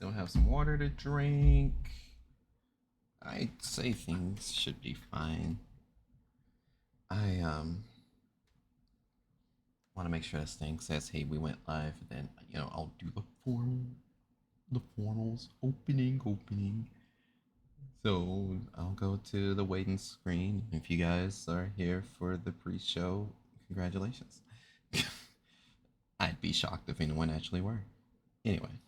Still have some water to drink. I'd say things should be fine. I want to make sure this thing says, "Hey, we went live." Then I'll do the formals, opening. So I'll go to the waiting screen. If you guys are here for the pre-show, congratulations. I'd be shocked if anyone actually were. Anyway.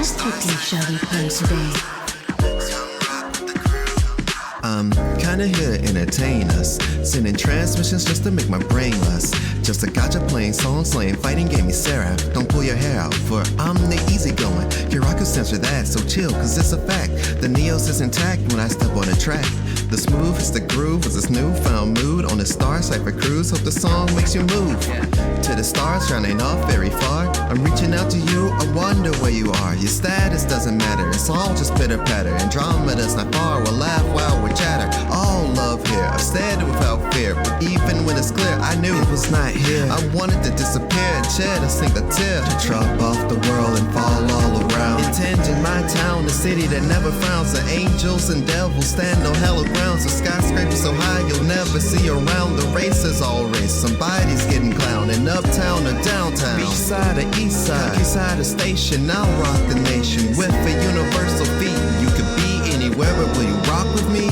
masterpiece shall we play today? I'm kinda here to entertain us. Sending transmissions just to make my brain lust. Just a gotcha playing, song slaying, fighting game, me Sarah. Don't pull your hair out, for I'm the easygoing. Kiraku censor that, so chill, cause it's a fact. The Neos is intact when I step on the track. The smooth is the groove, is this newfound mood on the Star Cypher cruise. Hope the song makes you move to the stars, shining off very far. I'm reaching out to you, I wonder where you are. Your status doesn't matter, it's all just pitter patter. Andromeda's not far, we'll laugh while we chatter. All love here, I've said it without fear, but even when it's clear, I knew it was not here. I wanted to disappear and shed a single tear, to drop off the world and fall all around. Intending my town, the city that never frowns. The angels and devils stand on hallowed grounds. The skyscraper so high you'll never see around. The race is all race, somebody's getting clowned. In uptown or downtown, beach side or east side, side of station, I'll rock the nation with a universal feat. You could be anywhere, but will you rock with me?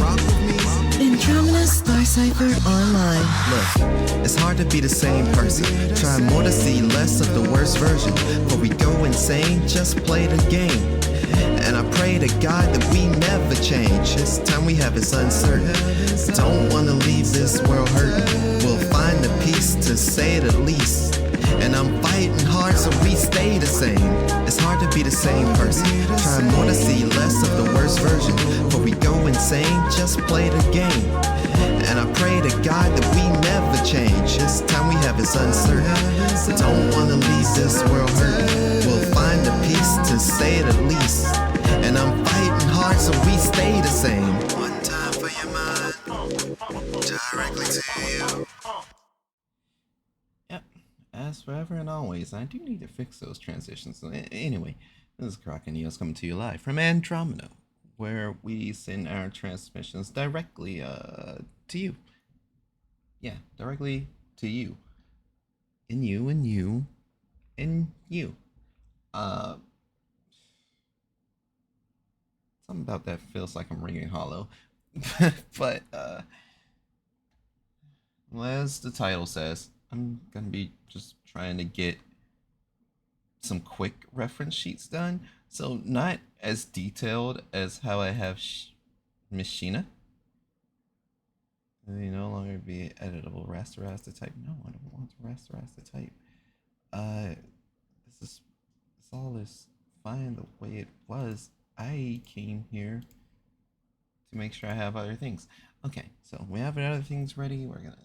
Andromeda Star Cipher Online. Look, it's hard to be the same person. Try more to see less of the worst version. Before we go insane, just play the game. And I pray to God that we never change. This time we have is uncertain. Don't wanna leave this world hurting. We'll find the peace, to say the least. And I'm fighting hard so we stay the same. It's hard to be the same person. Try more to see less of the worst version. Before we go insane, just play the game. And I pray to God that we never change. This time we have is uncertain. Don't wanna leave this world hurting. We'll find the peace, to say the least. And I'm fighting hard so we stay the same. One time for your mind, directly to you. Yep, as forever and always. I do need to fix those transitions. So, anyway, this is Neos coming to you live from Andromeda, where we send our transmissions directly to you. Yeah, directly to you. And you, and you, and you. Something about that feels like I'm ringing hollow. But, well, as the title says, I'm gonna be just trying to get some quick reference sheets done. So, not as detailed as how I have Machina. They no longer be editable. Raster type. No, I don't want raster type. This all is fine the way it was. I came here to make sure I have other things. Okay, so we have other things ready. We're gonna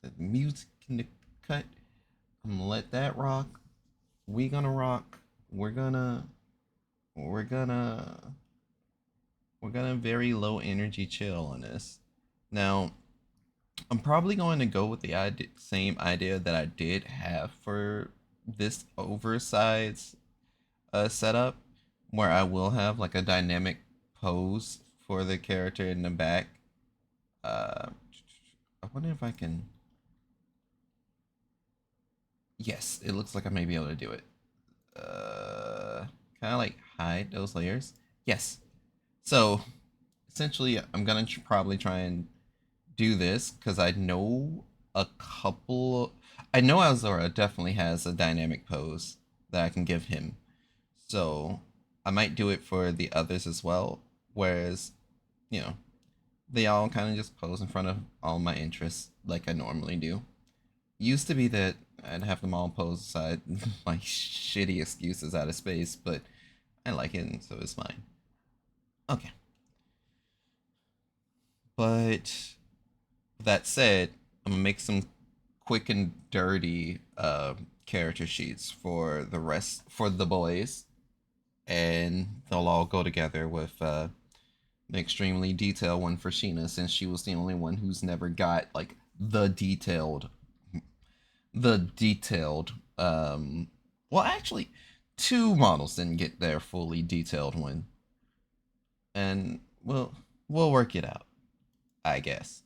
the music in the cut. I'm gonna let that rock. We gonna rock. We're gonna very low energy chill on this. Now, I'm probably going to go with the same idea that I did have for this oversized setup, where I will have like a dynamic pose for the character in the back. I wonder if I can. Yes, it looks like I may be able to do it. Kind of like hide those layers. Yes. So essentially, I'm gonna probably try and do this because I know a couple. I know Azora definitely has a dynamic pose that I can give him. So I might do it for the others as well. Whereas, you know, they all kind of just pose in front of all my interests like I normally do. Used to be that I'd have them all pose aside my shitty excuses out of space, but I like it, and so it's fine. Okay. But that said, I'm gonna make some quick and dirty character sheets for the boys, and they'll all go together with an extremely detailed one for Sheena, since she was the only one who's never got like the detailed well, actually, two models didn't get their fully detailed one, and we'll work it out, I guess.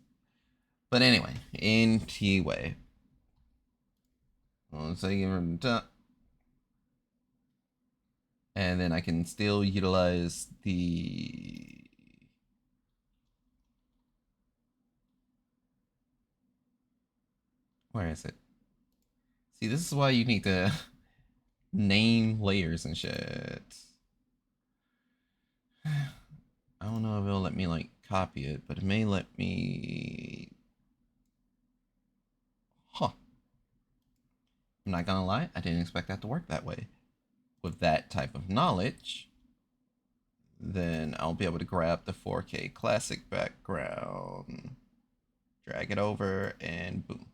But anyway, anyway, let's say give her the top, and then I can still utilize the. Where is it? See, this is why you need to name layers and shit. don't know if it'll let me like copy it, but it may let me. Huh. I'm not gonna lie, I didn't expect that to work that way. With that type of knowledge, then I'll be able to grab the 4K classic background, drag it over, and boom.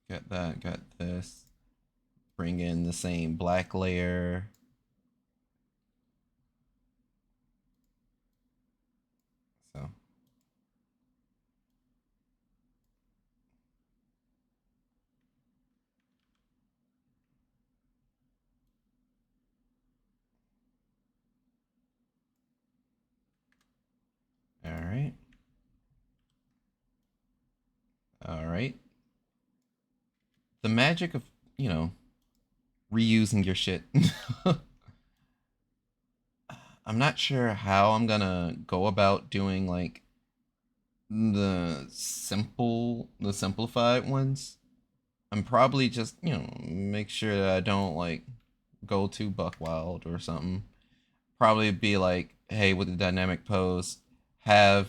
Got that, got this. Bring in the same black layer. So. All right. All right. The magic of, you know, reusing your shit. I'm not sure how I'm gonna go about doing like the simplified ones. I'm probably just, you know, make sure that I don't like go too buck wild or something. Probably be like, hey, with the dynamic pose, have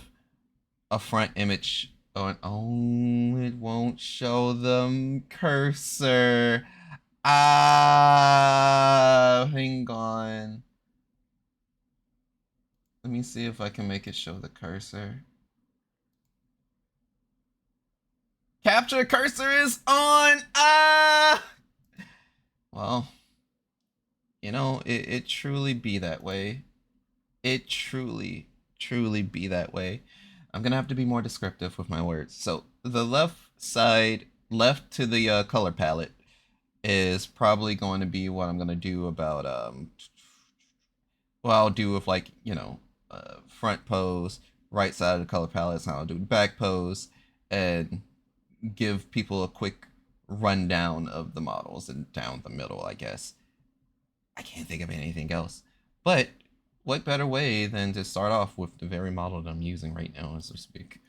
a front image on. Oh, it won't show them cursor. Ah, hang on. Let me see if I can make it show the cursor. Capture cursor is on. Ah. Well, you know, it truly be that way. It truly, truly be that way. I'm gonna have to be more descriptive with my words. So the left side, left to the color palette, is probably going to be what I'm gonna do about well, I'll do with like, you know, front pose, right side of the color palette, so I'll do back pose, and give people a quick rundown of the models and down the middle, I guess. I can't think of anything else. But what better way than to start off with the very model that I'm using right now as we speak.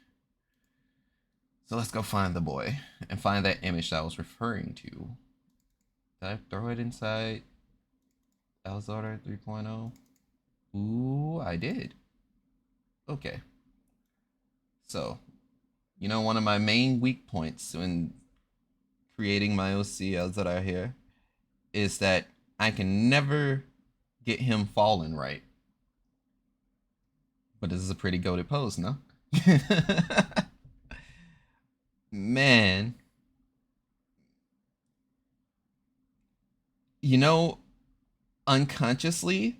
So let's go find the boy and find that image that I was referring to. Did I throw it inside Elzara 3.0? Ooh, I did. Okay. So, you know, one of my main weak points when creating my OC Elzara here is that I can never get him falling right. But this is a pretty goated pose, no? Man. You know, unconsciously,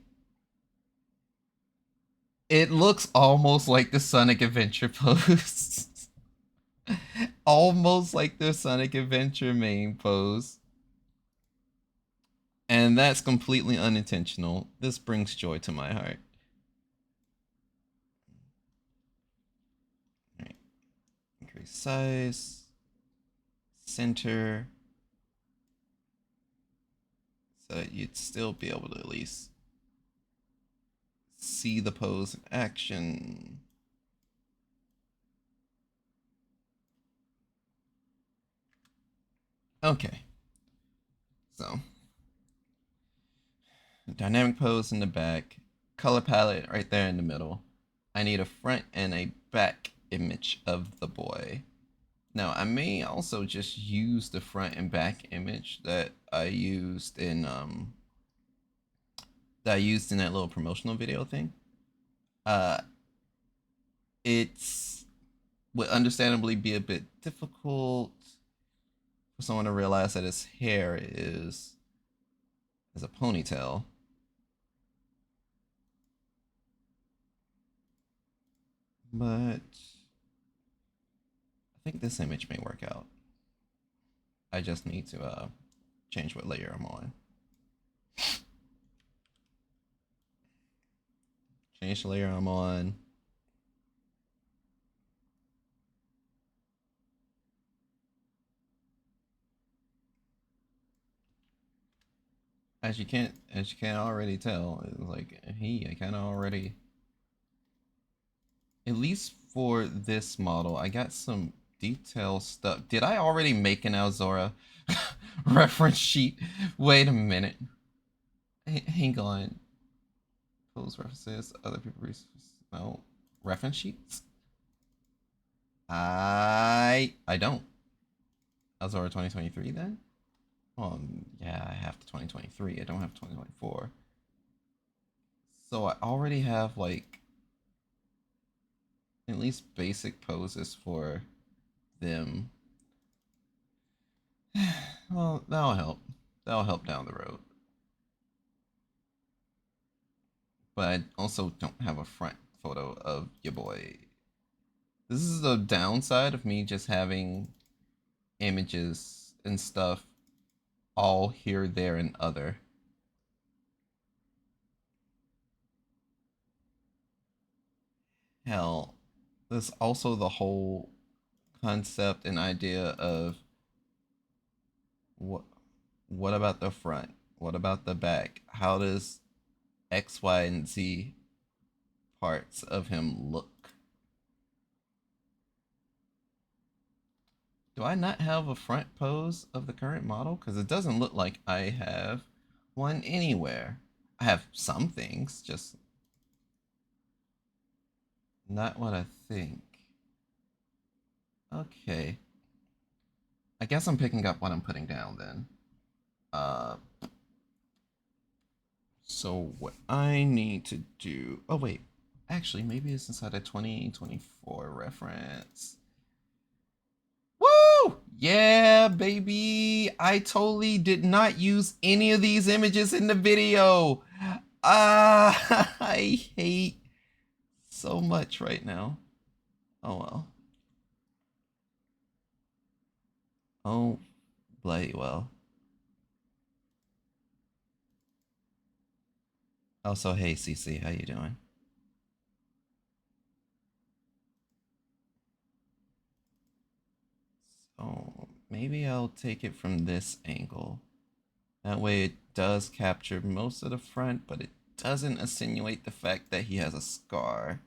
it looks almost like the Sonic Adventure pose. Almost like the Sonic Adventure main pose. And that's completely unintentional. This brings joy to my heart. Alright. Increase size. Center. So that you'd still be able to at least see the pose in action. Okay. So, dynamic pose in the back, color palette right there in the middle. I need a front and a back image of the boy. Now, I may also just use the front and back image that I used in that little promotional video thing. It's would understandably be a bit difficult for someone to realize that his hair is a ponytail. But I think this image may work out. I just need to change what layer I'm on. Change the layer I'm on. As you can already tell, it's like I kind of already, at least for this model, I got some detail stuff. Did I already make an Alzora reference sheet? Wait a minute. Hang on. Pose references, other people no reference sheets. I don't. Alzora 2023 then. Yeah, I have the 2023. I don't have 2024. So I already have like at least basic poses for them. Well, that'll help. That'll help down the road. But I also don't have a front photo of your boy. This is the downside of me just having images and stuff all here, there, and other. Hell, there's also the whole concept and idea of what about the front? What about the back? How does X, Y, and Z parts of him look? Do I not have a front pose of the current model? Because it doesn't look like I have one anywhere. I have some things, just not what I think. Okay. I guess I'm picking up what I'm putting down then. So what I need to do... Oh, wait. Actually, maybe it's inside a 2024 reference. Woo! Yeah, baby. I totally did not use any of these images in the video. I hate so much right now. Oh, well. Oh, bloody well. Also, hey, CC, how you doing? So, maybe I'll take it from this angle. That way it does capture most of the front, but it doesn't insinuate the fact that he has a scar.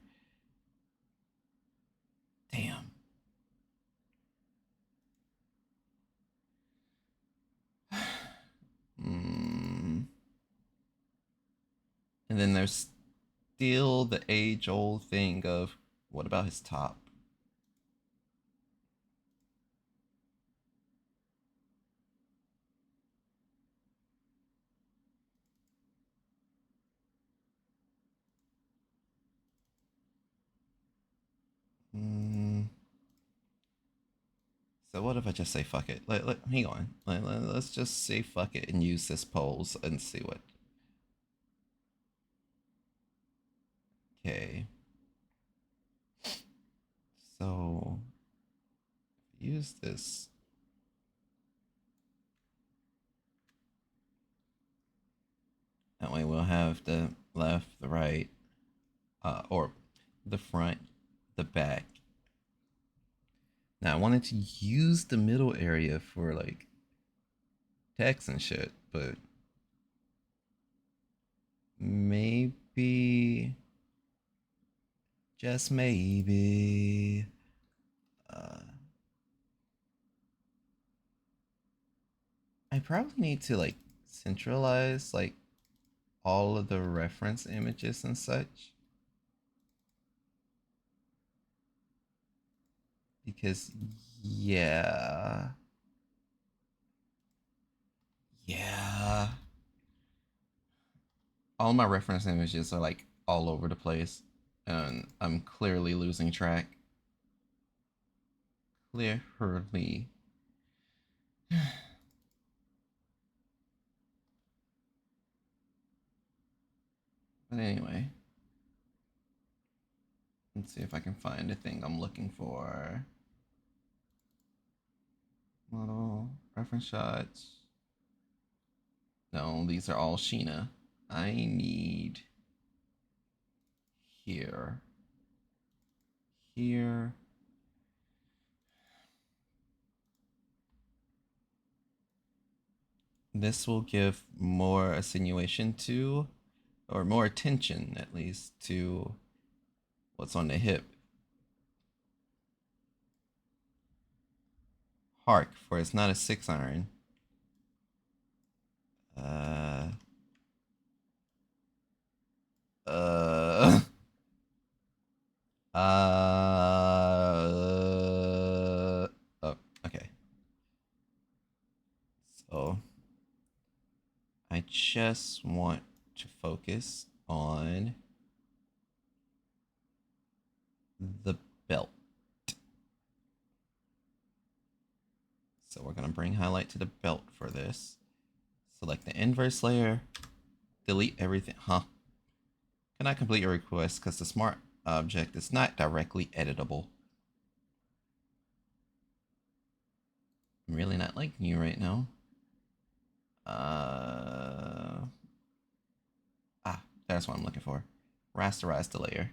Damn. And then there's still the age-old thing of, what about his top? So what if I just say fuck it? Hang on. Let's just say fuck it and use this pose and see what. Okay. So use this. That way we'll have the left, the right, or the front, the back. Now I wanted to use the middle area for like text and shit, but maybe, just maybe, I probably need to like centralize like all of the reference images and such. Because yeah. All my reference images are like all over the place and I'm clearly losing track. Clearly. But anyway, let's see if I can find the thing I'm looking for. Model, reference shots. No, these are all Sheena. I need here. Here. This will give more attenuation to, or more attention at least, to what's on the hip. Hark, for it's not a 6-iron. Uh, oh, okay. So, I just want to focus on the belt. So we're going to bring highlight to the belt for this. Select the inverse layer. Delete everything. Huh. Cannot complete your request because the smart object is not directly editable. I'm really not liking you right now. That's what I'm looking for. Rasterize the layer.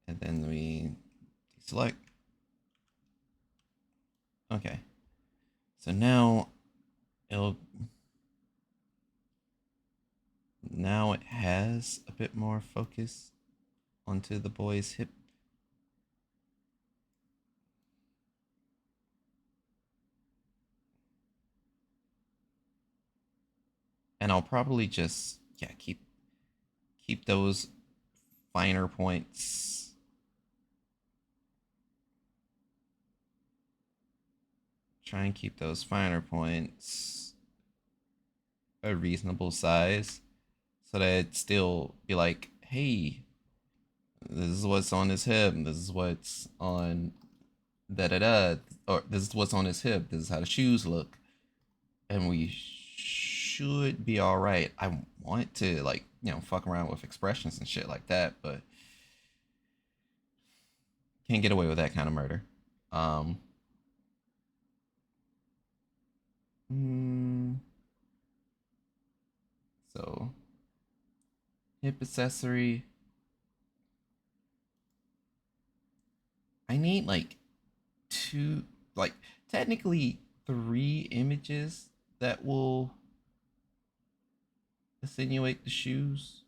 And then we select. Okay. So now it has a bit more focus onto the boy's hip. And I'll probably just keep those finer points. Try and keep those finer points a reasonable size so that it still be like, hey, this is what's on his hip, this is what's on or this is what's on his hip, this is how the shoes look, and we should be all right. I want to, like, you know, fuck around with expressions and shit like that, but can't get away with that kind of murder. So hip accessory. I need like technically 3 images that will insinuate the shoes.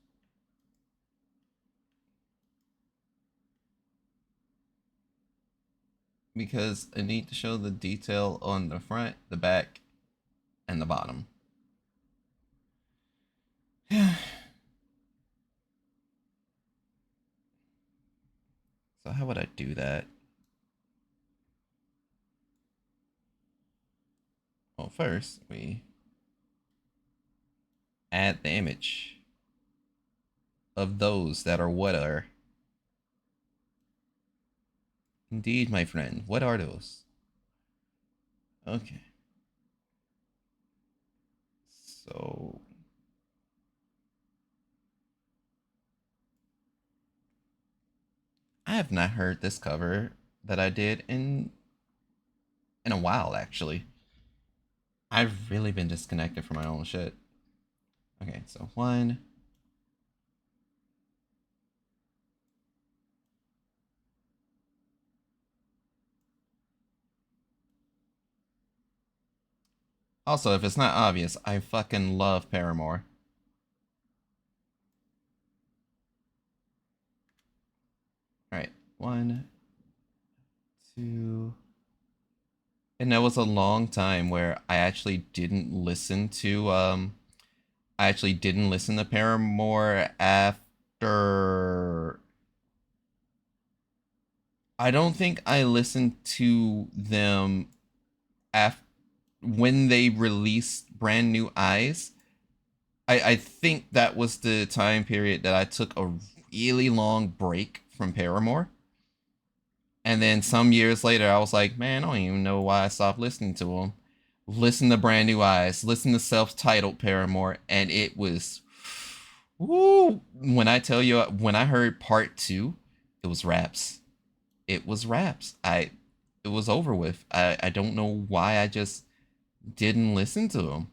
Because I need to show the detail on the front, the back, and the bottom. So how would I do that? Well, first we add the image of those that are what are. Indeed, my friend. What are those? Okay. So I have not heard this cover that I did in a while, actually. I've really been disconnected from my own shit. Okay, so 1. Also, if it's not obvious, I fucking love Paramore. Alright, 1, 2. And there was a long time where I actually didn't listen to Paramore after. I don't think I listened to them after when they released Brand New Eyes. I think that was the time period that I took a really long break from Paramore. And then some years later, I was like, man, I don't even know why I stopped listening to them. Listen to Brand New Eyes, listen to self-titled Paramore, and it was, woo. When I tell you, when I heard part 2, it was raps. It was raps. It was over with. I don't know why I just didn't listen to them.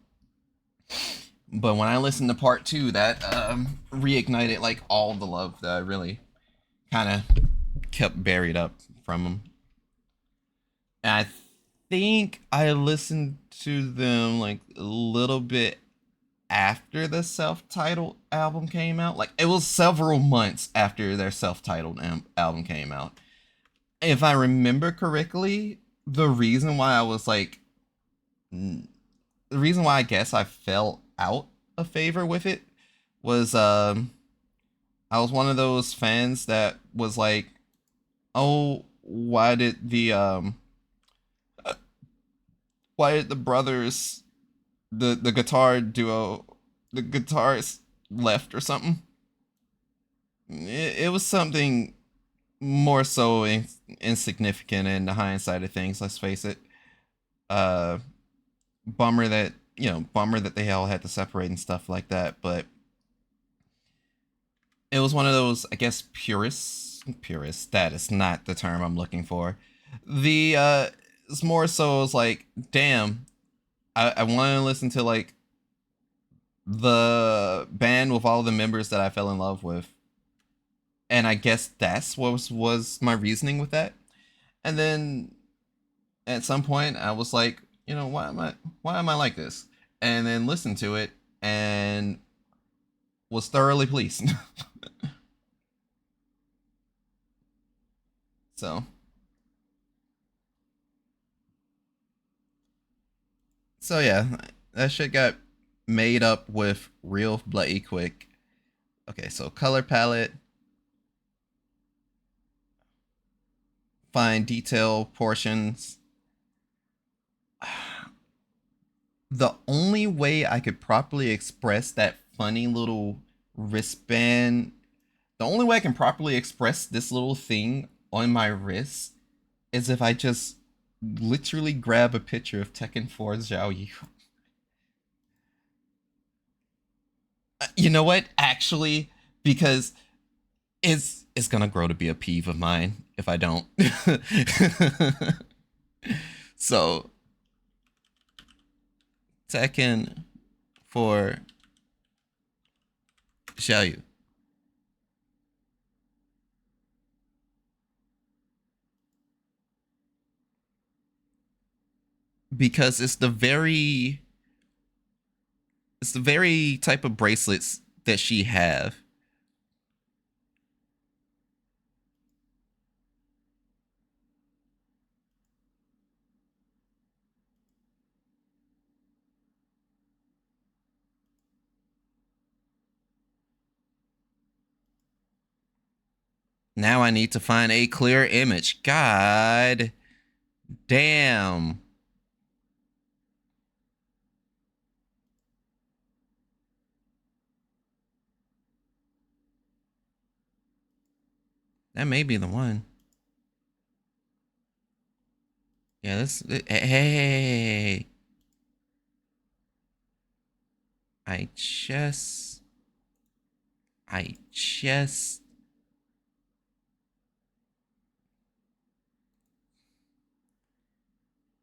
But when I listened to part 2, that reignited like all the love that I really kind of kept buried up from them. And I think I listened to them like a little bit after the self-titled album came out. Like, it was several months after their self-titled album came out. if I remember correctly, the reason why I was like, the reason why I guess I fell out of favor with it was I was one of those fans that was like, oh, why did the brothers, the guitar duo, the guitars left or something? It was something more so insignificant in the hindsight of things. Let's face it. Uh, bummer that they all had to separate and stuff like that. But it was one of those, I guess, purists. That is not the term I'm looking for. It's more so it's like, damn, I want to listen to like the band with all the members that I fell in love with, and I guess that's what was my reasoning with that. And then at some point, I was like, why am I like this? And then listened to it and was thoroughly pleased. So, so yeah, that shit got made up with real bloody quick. Okay, so color palette, fine detail portions. The only way I could properly express that funny little wristband, the only way I can properly express this little thing on my wrist is if I just literally grab a picture of Tekken 4 Xiao Yu. You know what? Actually, because it's gonna grow to be a peeve of mine if I don't. So Tekken 4 Xiao Yu. Because it's the very type of bracelets that she have. Now I need to find a clear image. God damn. That may be the one. Yeah, this. Hey. I just. I just.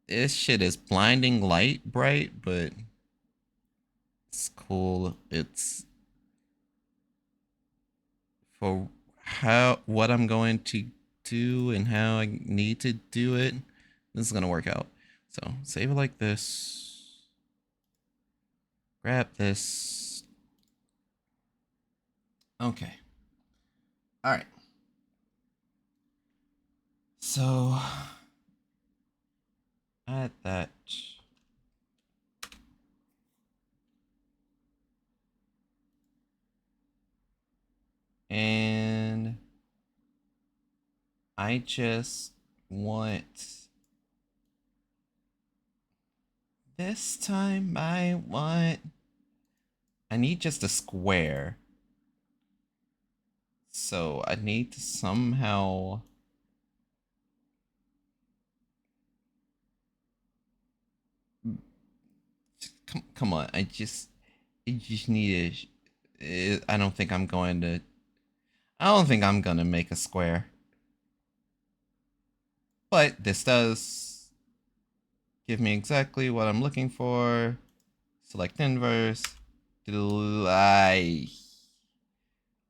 This shit is blinding light bright, but it's cool. It's for what I'm going to do and how I need to do it. This is gonna work out. So save it like this. Grab this. Okay. All right. So add that. And I just want this time I need just a square. So I need to somehow come on. I just need I don't think I'm going to I don't think I'm going to make a square. But this does give me exactly what I'm looking for. Select inverse. I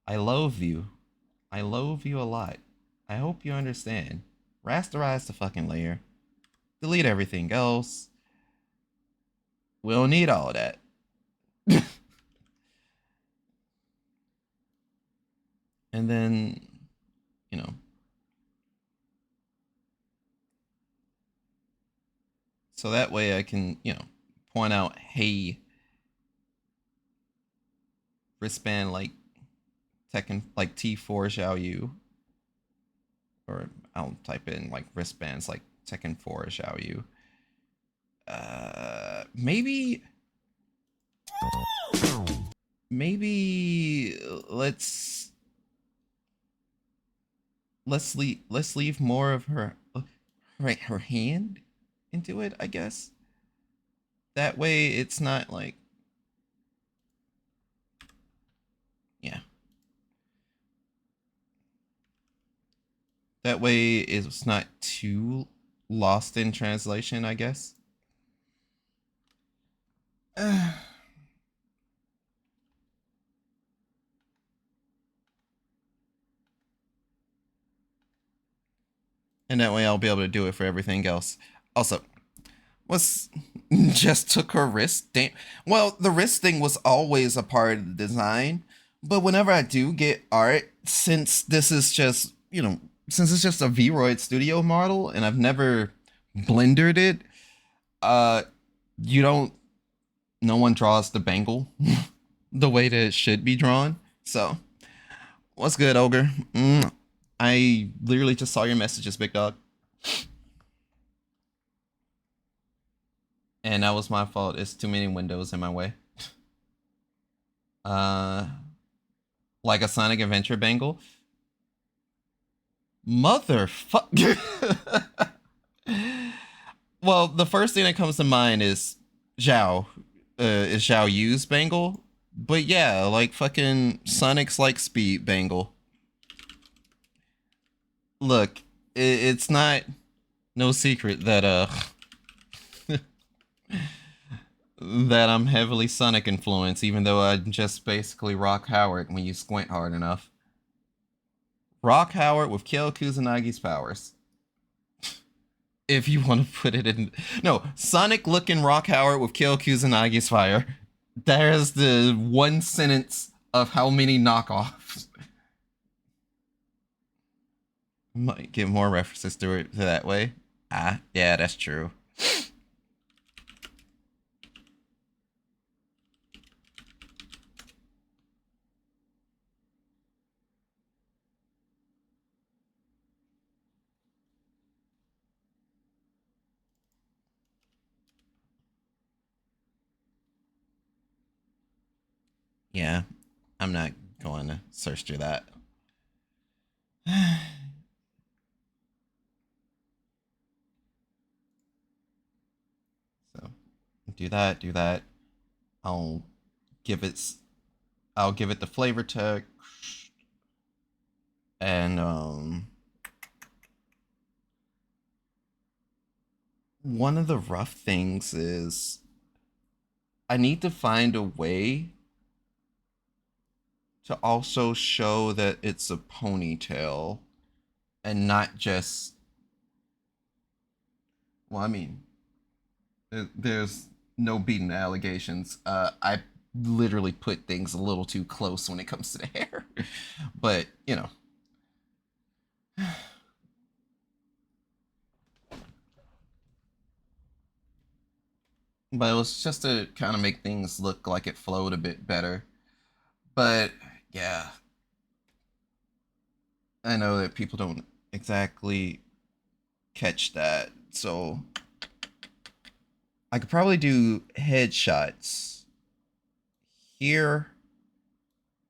loathe you. I loathe you a lot. I hope you understand. Rasterize the fucking layer. Delete everything else. We don't need all of that. And then, you know, So that way I can, point out, hey, wristband like Tekken, like T4 Xiao Yu. Or I'll type in like wristbands like Tekken 4 Xiao Yu. Maybe maybe let's leave more of her hand into it, I guess. That way it's not like, yeah. That way it's not too lost in translation, I guess. And that way I'll be able to do it for everything else. Also, what's just took her wrist? Damn. Well, the wrist thing was always a part of the design, but whenever I do get art, since this is just, since it's just a Vroid Studio model and I've never blendered it, you don't, no one draws the bangle the way that it should be drawn. So, what's good, Ogre? I literally just saw your messages, big dog. And that was my fault. It's too many windows in my way. Like a Sonic Adventure bangle. Motherfucker. Well, the first thing that comes to mind is Zhao Yu's bangle. But yeah, like fucking Sonic's like speed bangle. Look, it's not no secret that that I'm heavily Sonic influenced, even though I'm just basically Rock Howard when you squint hard enough. Rock Howard with Kyo Kusunagi's powers. If you want to put it in... No, Sonic looking Rock Howard with Kyo Kusunagi's fire. There's the one sentence of how many knockoffs. Might get more references to it that way. Ah, yeah, that's true. Yeah, I'm not going to search through that. So, do that. I'll give it the flavor text, and one of the rough things is I need to find a way to also show that it's a ponytail and not just, well, I mean, there's no beating allegations. I literally put things a little too close when it comes to the hair. But, but it was just to kind of make things look like it flowed a bit better. But, yeah. I know that people don't exactly catch that. So, I could probably do headshots here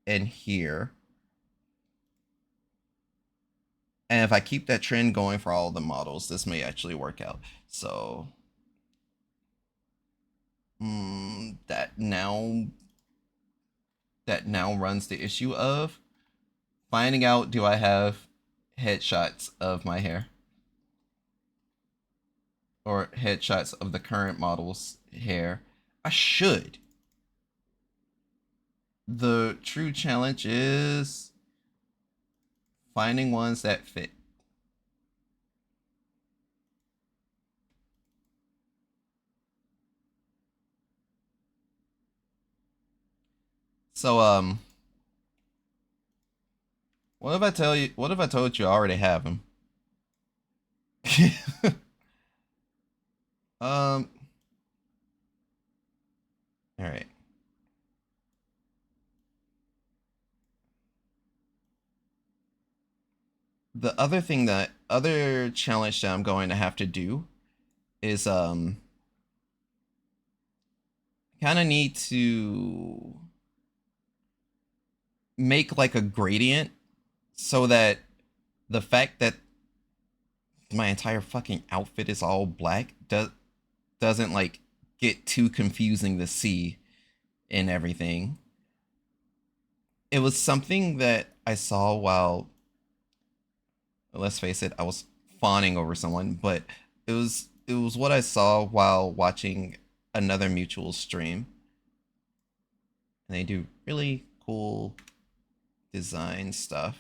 and here. And if I keep that trend going for all the models, this may actually work out. So that now runs the issue of finding out, do I have headshots of my hair? Or headshots of the current model's hair? I should. The true challenge is finding ones that fit. So, what if I told you I already have them? All right. The other challenge that I'm going to have to do is kind of need to make like a gradient so that the fact that my entire fucking outfit is all black doesn't like get too confusing to see and everything. It was something that I saw while, let's face it, I was fawning over someone, but it was what I saw while watching another mutual stream. And they do really cool design stuff.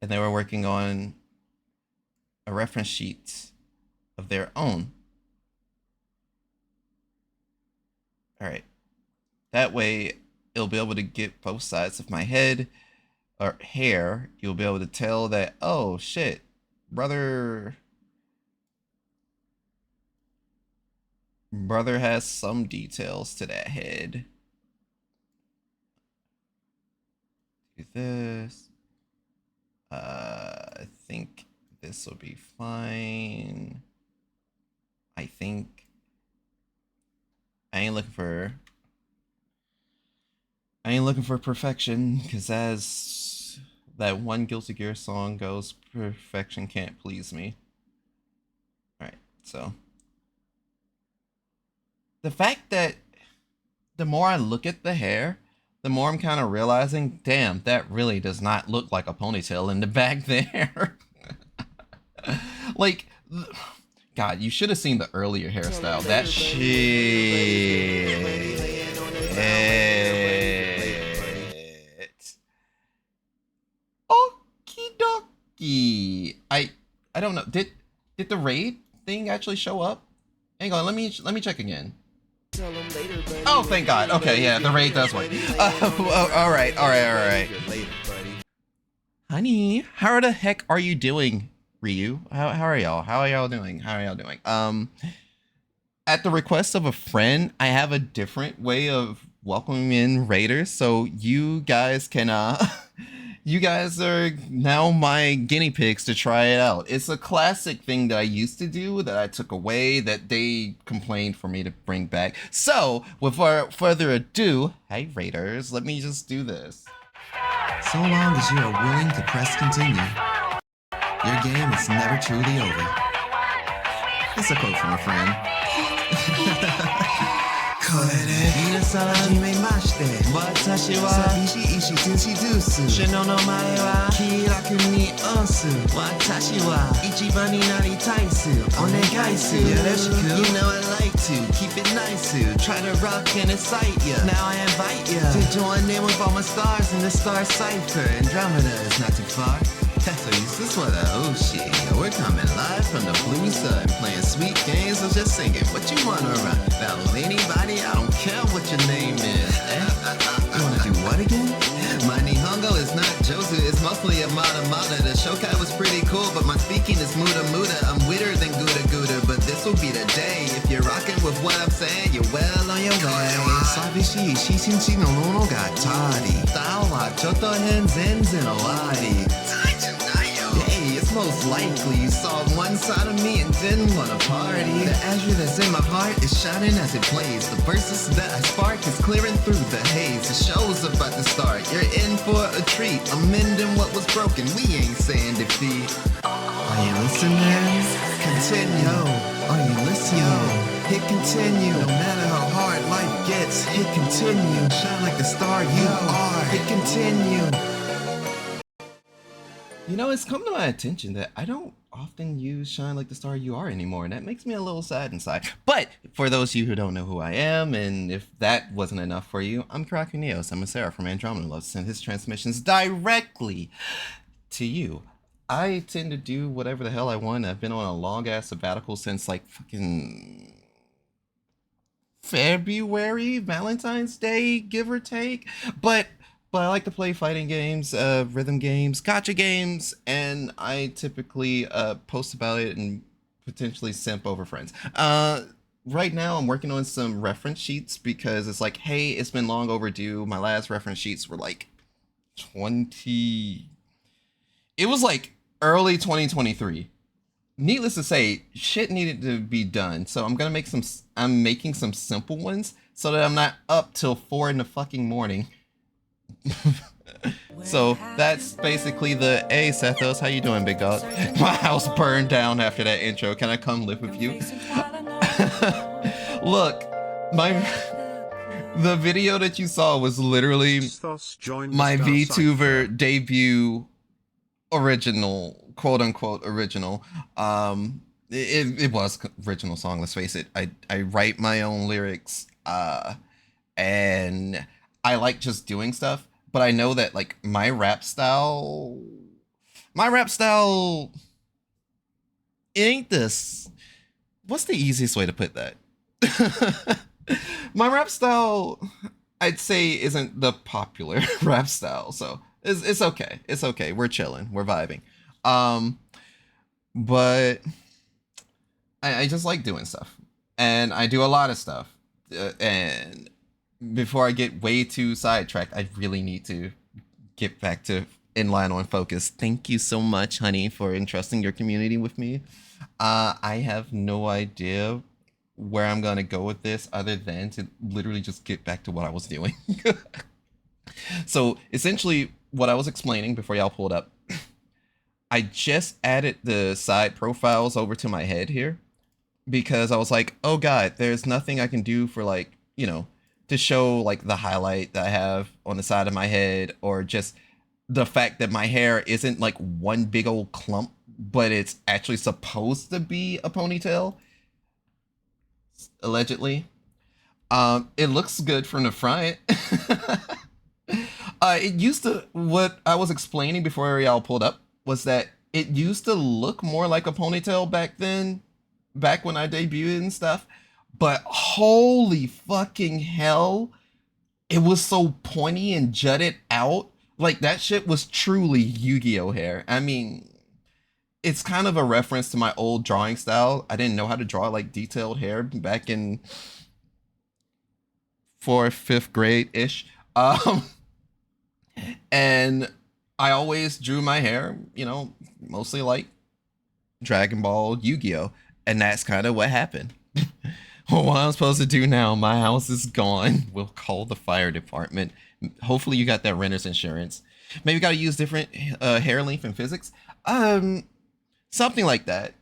And they were working on a reference sheet of their own. All right. That way, it'll be able to get both sides of my head or hair. You'll be able to tell that, oh shit, brother has some details to that head. Do this. I think this will be fine. I think I ain't looking for perfection, because as that one Guilty Gear song goes, perfection can't please me. Alright, so the fact that the more I look at the hair, the more I'm kind of realizing, damn, that really does not look like a ponytail in the back there. Like, God, you should have seen the earlier hairstyle. That shit. Okie dokie. I don't know. Did the raid thing actually show up? Hang on, let me check again. Oh, thank God. Okay, yeah, the raid does work. All right. Honey, how the heck are you doing, Ryu? How are y'all? How are y'all doing? At the request of a friend, I have a different way of welcoming in raiders, so you guys can you guys are now my guinea pigs to try it out. It's a classic thing that I used to do that I took away that they complained for me to bring back. So, without further ado, hey raiders, let me just do this. So long as you are willing to press continue, your game is never truly over. It's a quote from a friend. これで皆さんはじめまして私は寂しいしトゥーシドゥースシの名前は気楽にオンス私は一番になりたいすお願いすよろしく You know I like to keep it nice try to rock and excite ya Now I invite ya to join in with all my stars in the Star Cipher Andromeda is not too far So useless for the oh shit We're coming live from the blue side Playing sweet games or just singing What you wanna run? Battle anybody, I don't care what your name is You wanna do what again? My Nihongo is not Jozu, it's mostly a Mata Mata The Shokai was pretty cool, but my speaking is Muda Muda I'm weirder than Gouda Gouda, but this will be the day If you're rocking with what I'm saying, you're well on your way 寂しいし一日のものが足りスタイルはちょっと変全然終わり Hey, it's most likely you saw one side of me and didn't want to party. The azure that's in my heart is shining as it plays. The verses that I spark is clearing through the haze. The show's about to start. You're in for a treat. I'm mending what was broken. We ain't saying defeat. Are you listening? Continue. Are you listening? Hit continue. No matter how hard life gets, hit continue. Shine like the star you are. Hit continue. You know, it's come to my attention that I don't often use Shine Like the Star You Are anymore, and that makes me a little sad inside. But for those of you who don't know who I am, and if that wasn't enough for you, I'm Karaku Neos. I'm a Sarah from Andromeda Love to send his transmissions directly to you. I tend to do whatever the hell I want. I've been on a long-ass sabbatical since, like, fucking February, Valentine's Day, give or take. But I like to play fighting games, rhythm games, gacha games, and I typically post about it and potentially simp over friends. Right now I'm working on some reference sheets because it's like, hey, it's been long overdue. My last reference sheets were like 20. It was like early 2023. Needless to say, shit needed to be done. So I'm gonna make some. I'm making some simple ones so that I'm not up till 4 in the fucking morning. So that's basically the. Hey Sethos, how you doing, big dog? My house burned down after that intro. Can I come live with you? Look, the video that you saw was literally my VTuber debut original, quote unquote original. It was original song, let's face it. I write my own lyrics, and I like just doing stuff, but I know that like my rap style it ain't this. What's the easiest way to put that? My rap style, I'd say, isn't the popular rap style, so it's okay. It's okay. We're chilling. We're vibing. But I just like doing stuff, and I do a lot of stuff. And before I get way too sidetracked, I really need to get back to inline on focus. Thank you so much, honey, for entrusting your community with me. I have no idea where I'm gonna go with this other than to literally just get back to what I was doing. So essentially what I was explaining before y'all pulled up, I just added the side profiles over to my head here because I was like, oh god, there's nothing I can do for like, you know, to show like the highlight that I have on the side of my head, or just the fact that my hair isn't like one big old clump, but it's actually supposed to be a ponytail. Allegedly. It looks good from the front. It used to, what I was explaining before y'all pulled up was that it used to look more like a ponytail back then, back when I debuted and stuff. But holy fucking hell, it was so pointy and jutted out. Like that shit was truly Yu-Gi-Oh hair. I mean, it's kind of a reference to my old drawing style. I didn't know how to draw like detailed hair back in 4th, 5th grade ish. And I always drew my hair, you know, mostly like Dragon Ball, Yu-Gi-Oh, and that's kind of what happened. Well, what I'm supposed to do now, my house is gone. We'll call the fire department. Hopefully you got that renter's insurance. Maybe got to use different hair length in physics. Something like that.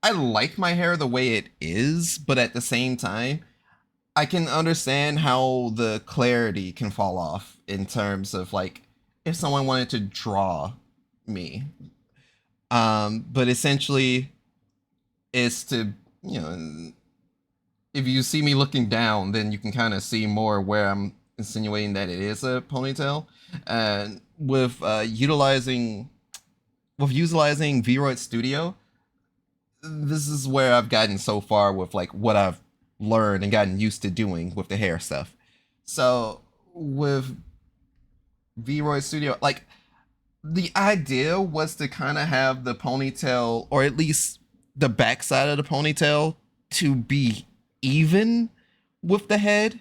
I like my hair the way it is, but at the same time, I can understand how the clarity can fall off in terms of like if someone wanted to draw me. But essentially, it's to, you know, if you see me looking down, then you can kind of see more where I'm insinuating that it is a ponytail. And with utilizing Vroid Studio, this is where I've gotten so far with like what I've learned and gotten used to doing with the hair stuff. So with Vroid Studio, like the idea was to kind of have the ponytail, or at least the backside of the ponytail, to be even with the head.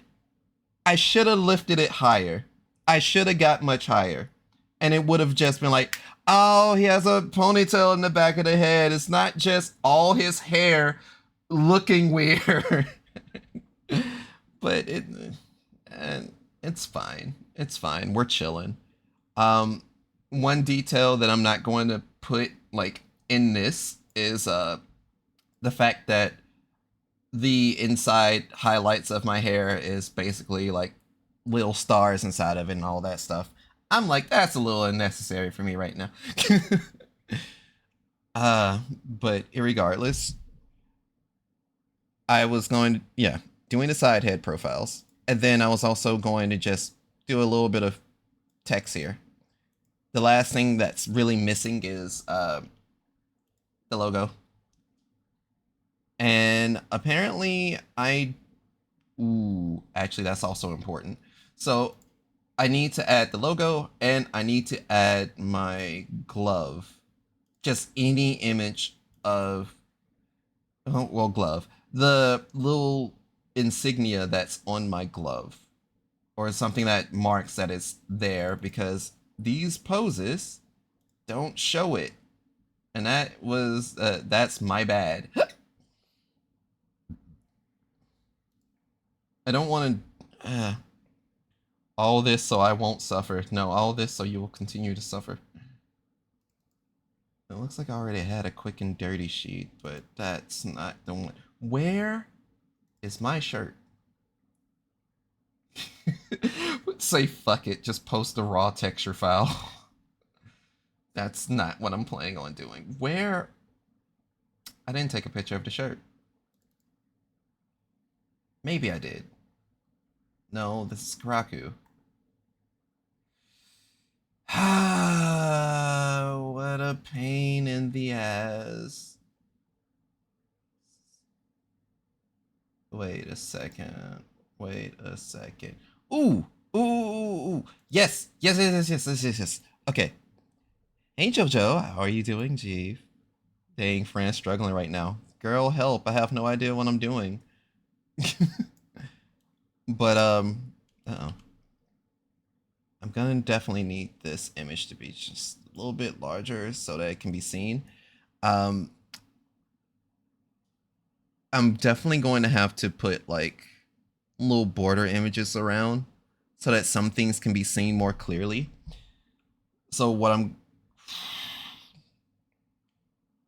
I should have lifted it higher. I should have got much higher. And it would have just been like, oh, he has a ponytail in the back of the head. It's not just all his hair looking weird. But it's fine. It's fine. We're chilling. One detail that I'm not going to put like in this is the fact that the inside highlights of my hair is basically like little stars inside of it and all that stuff. I'm like, that's a little unnecessary for me right now. But irregardless, I was going to, doing the side head profiles. And then I was also going to just do a little bit of text here. The last thing that's really missing is the logo. And apparently actually that's also important. So I need to add the logo and I need to add my glove. Just any image of Oh, well, glove. The little insignia that's on my glove, or something that marks that it's there, because these poses don't show it, and that's my bad. I don't want to. All this so I won't suffer. No, all this so you will continue to suffer. It looks like I already had a quick and dirty sheet, but that's not the one. Where is my shirt? Say fuck it, just post a raw texture file. That's not what I'm planning on doing. Where? I didn't take a picture of the shirt. Maybe I did. No, this is Karaku. What a pain in the ass. Wait a second. Wait a second. Ooh! Ooh! Yes! Yes, yes, yes, yes, yes, yes, yes. Okay. Hey, JoJo. How are you doing, Jeeve? Dang, friend's struggling right now. Girl, help. I have no idea what I'm doing. But, uh-oh. I'm gonna definitely need this image to be just a little bit larger so that it can be seen. I'm definitely going to have to put like little border images around so that some things can be seen more clearly. So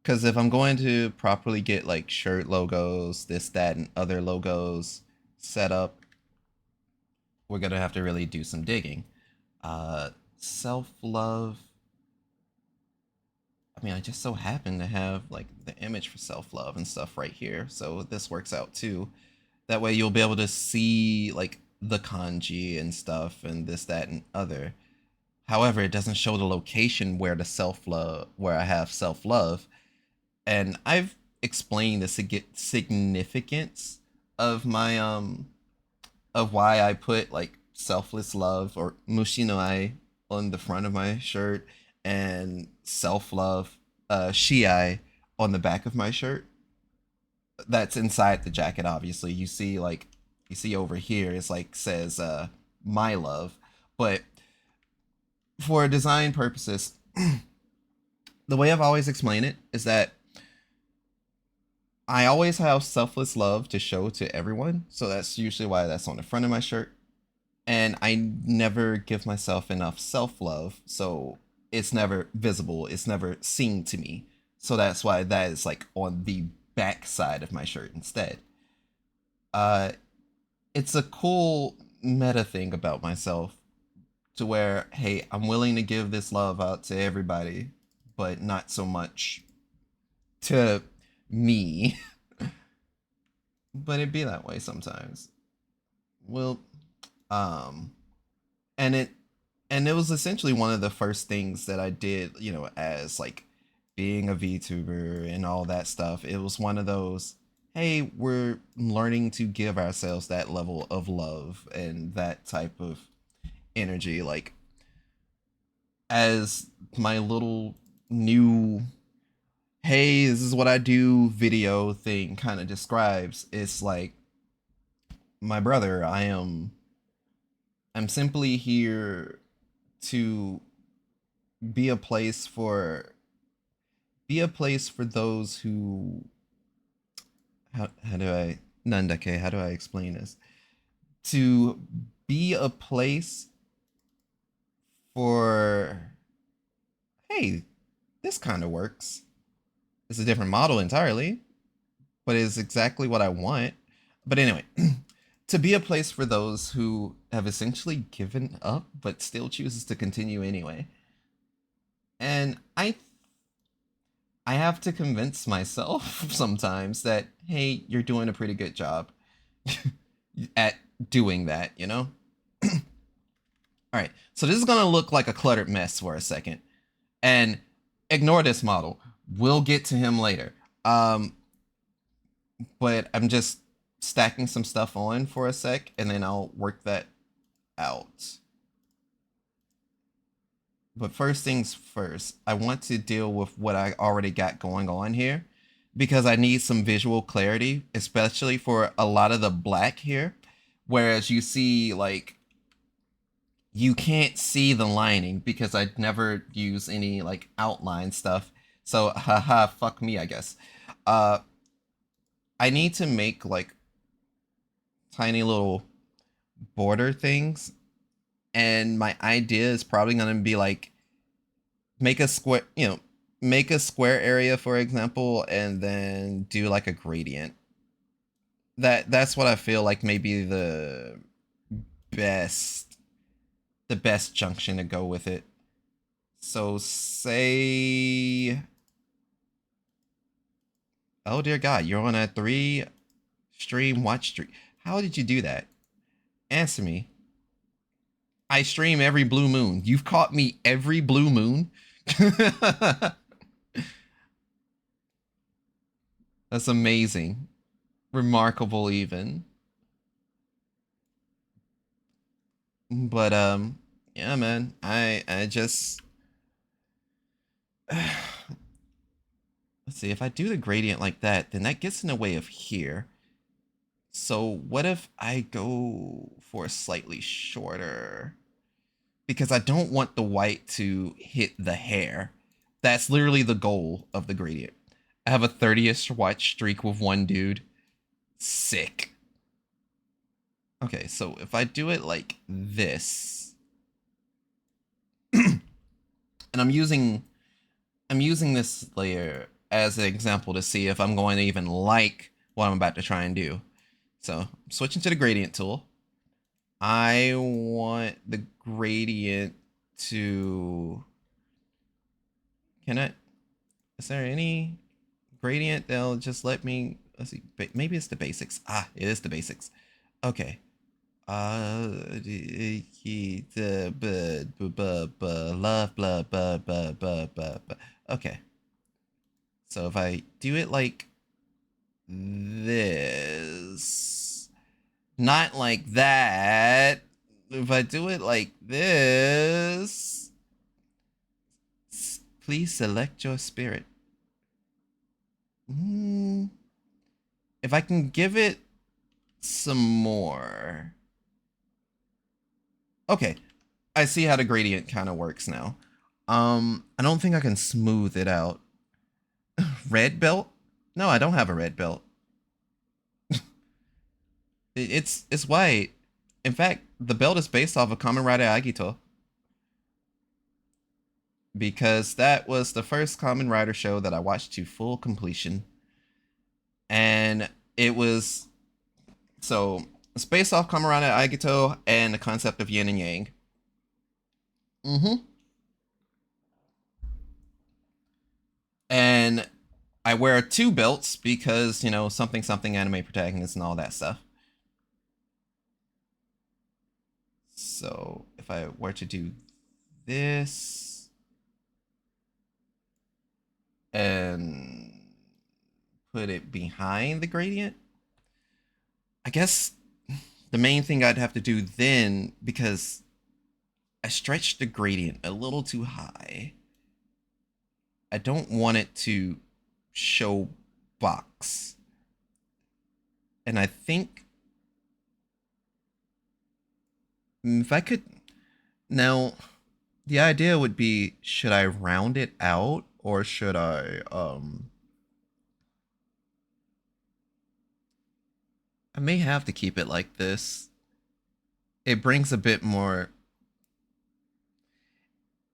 because if I'm going to properly get like shirt logos, this, that, and other logos set up, we're gonna have to really do some digging. Self-love. I mean, I just so happen to have like the image for self-love and stuff right here, so this works out too. That way you'll be able to see like the kanji and stuff and this, that, and other. However, it doesn't show the location where where I have self-love. And I've explained the significance of my of why I put like selfless love or mushinoi on the front of my shirt and self-love shiai on the back of my shirt. That's inside the jacket, obviously. You see over here it's like says my love. But for design purposes, the way I've always explained it is that I always have selfless love to show to everyone. So that's usually why that's on the front of my shirt. And I never give myself enough self-love, so it's never visible, it's never seen to me. So that's why that is like on the back side of my shirt instead. Uh it's a cool meta thing about myself to where, hey, I'm willing to give this love out to everybody, but not so much to me. But it be that way sometimes. Well, um and it was essentially one of the first things that I did, you know, as like being a VTuber and all that stuff. It was one of those, hey, we're learning to give ourselves that level of love and that type of energy, like as my little new, hey, this is what I do video thing kind of describes. It's like, my brother, I'm simply here to be a place for those who, how do I, Nandake, how do I explain this? To be a place for, hey, this kind of works. It's a different model entirely, but it's exactly what I want. But anyway, to be a place for those who have essentially given up but still chooses to continue anyway. And I have to convince myself sometimes that, hey, you're doing a pretty good job at doing that, you know? All right, so this is gonna look like a cluttered mess for a second. And ignore this model. We'll get to him later. But I'm just stacking some stuff on for a sec, and then I'll work that out. But first things first, I want to deal with what I already got going on here. because I need some visual clarity, especially for a lot of the black here. Whereas you see, like, you can't see the lining because I never use any, like, outline stuff. So, haha, fuck me, I guess. Uh, I need to make, like, tiny little border things. And my idea is probably going to be, like, make a square, make a square area, for example, and then do, like, a gradient. That's what I feel like maybe best the best junction to go with it. So say, oh dear God, you're on a 3 stream watch streak. How did you do that? Answer me. I stream every blue moon. You've caught me every blue moon. That's amazing. Remarkable even. But yeah, man. I just let's see, if I do the gradient like that, then that gets in the way of here. So what if I go for a slightly shorter? Because I don't want the white to hit the hair. That's literally the goal of the gradient. I have a 30th watch streak with one dude. Sick. Okay, so if I do it like this, and I'm using this layer as an example to see if I'm going to even like what I'm about to try and do. So I'm switching to the gradient tool. I want the gradient to, is there any gradient that'll just let me, let's see, maybe it's the basics. Ah, it is the basics. Okay. Love, okay. So if I do it like this, not like that. If I do it like this, please select your spirit. If I can give it some more. Okay, I see how the gradient kind of works now. I don't think I can smooth it out. Red belt? No, I don't have a red belt. It's white. In fact, the belt is based off of Kamen Rider Agito. Because that was the first Kamen Rider show that I watched to full completion. And it was, so it's based off Kamen Rider Agito and the concept of yin and yang. And I wear 2 belts because, something anime protagonist and all that stuff. So if I were to do this and put it behind the gradient, I guess the main thing I'd have to do then, because I stretched the gradient a little too high, I don't want it to show box. And I think if I could, now the idea would be, should I round it out or should I may have to keep it like this. It brings a bit more,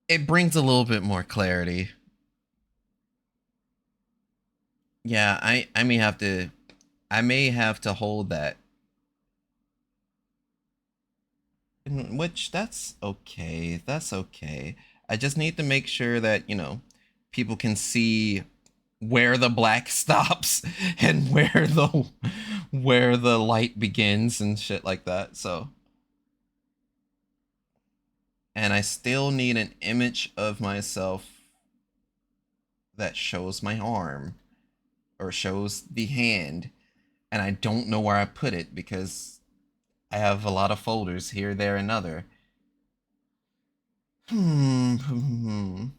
it brings a little bit more clarity. Yeah, I may have to hold that. Which, that's okay. That's okay. I just need to make sure that, people can see where the black stops and where the light begins and shit like that. So, and I still need an image of myself that shows my arm or shows the hand, and I don't know where I put it because I have a lot of folders here, there, and other. I'm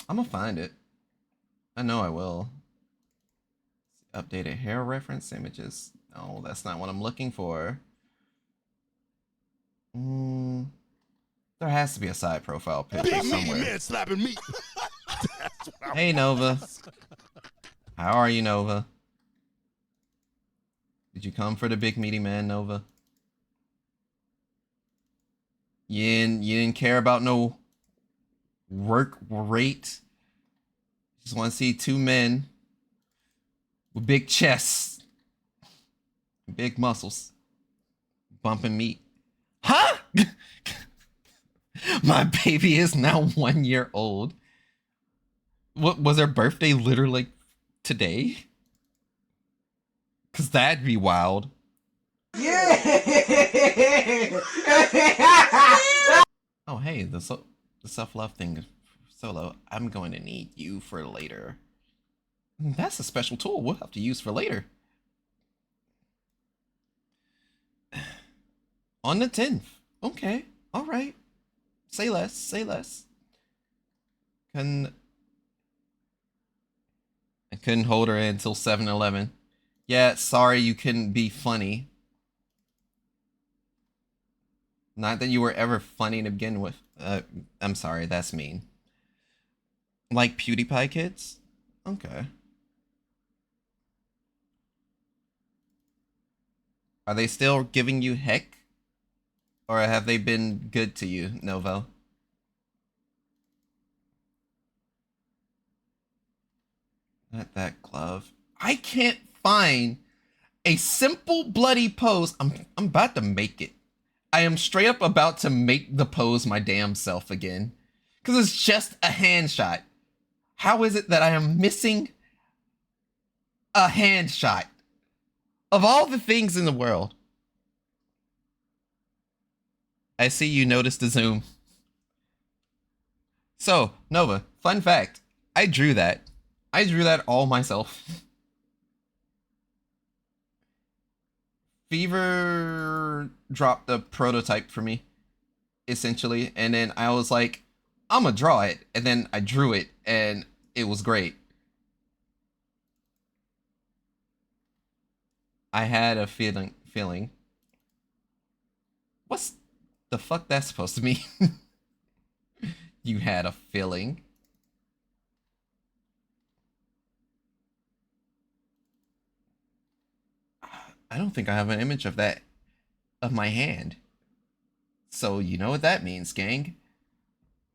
gonna find it. I know I will. Updated hair reference images. No, that's not what I'm looking for. There has to be a side profile picture somewhere. Man slapping me. Hey, Nova. How are you, Nova? Did you come for the big meaty man, Nova? You didn't care about no work rate? Just want to see two men with big chests, big muscles, bumping meat. Huh? My baby is now 1 year old. What was her birthday literally like today? Cause that'd be wild. Yeah. Oh hey, the self-love thing, Solo. I'm going to need you for later. That's a special tool we'll have to use for later. On the 10th. Okay. All right. Say less. Say less. I couldn't hold her until 7-Eleven. Yeah, sorry you couldn't be funny. Not that you were ever funny to begin with. I'm sorry, that's mean. Like PewDiePie kids? Okay. Are they still giving you heck? Or have they been good to you, Novo? Not that glove. I can't find a simple bloody pose. I'm about to make it. I am straight up about to make the pose my damn self again. Because it's just a hand shot. How is it that I am missing a hand shot? Of all the things in the world. I see you noticed the zoom. So, Nova, fun fact. I drew that. I drew that all myself. Fever dropped a prototype for me, essentially, and then I was like, I'm gonna draw it, and then I drew it, and it was great. I had a feeling. What's the fuck that's supposed to mean? You had a feeling. I don't think I have an image of that, of my hand. So you know what that means, gang.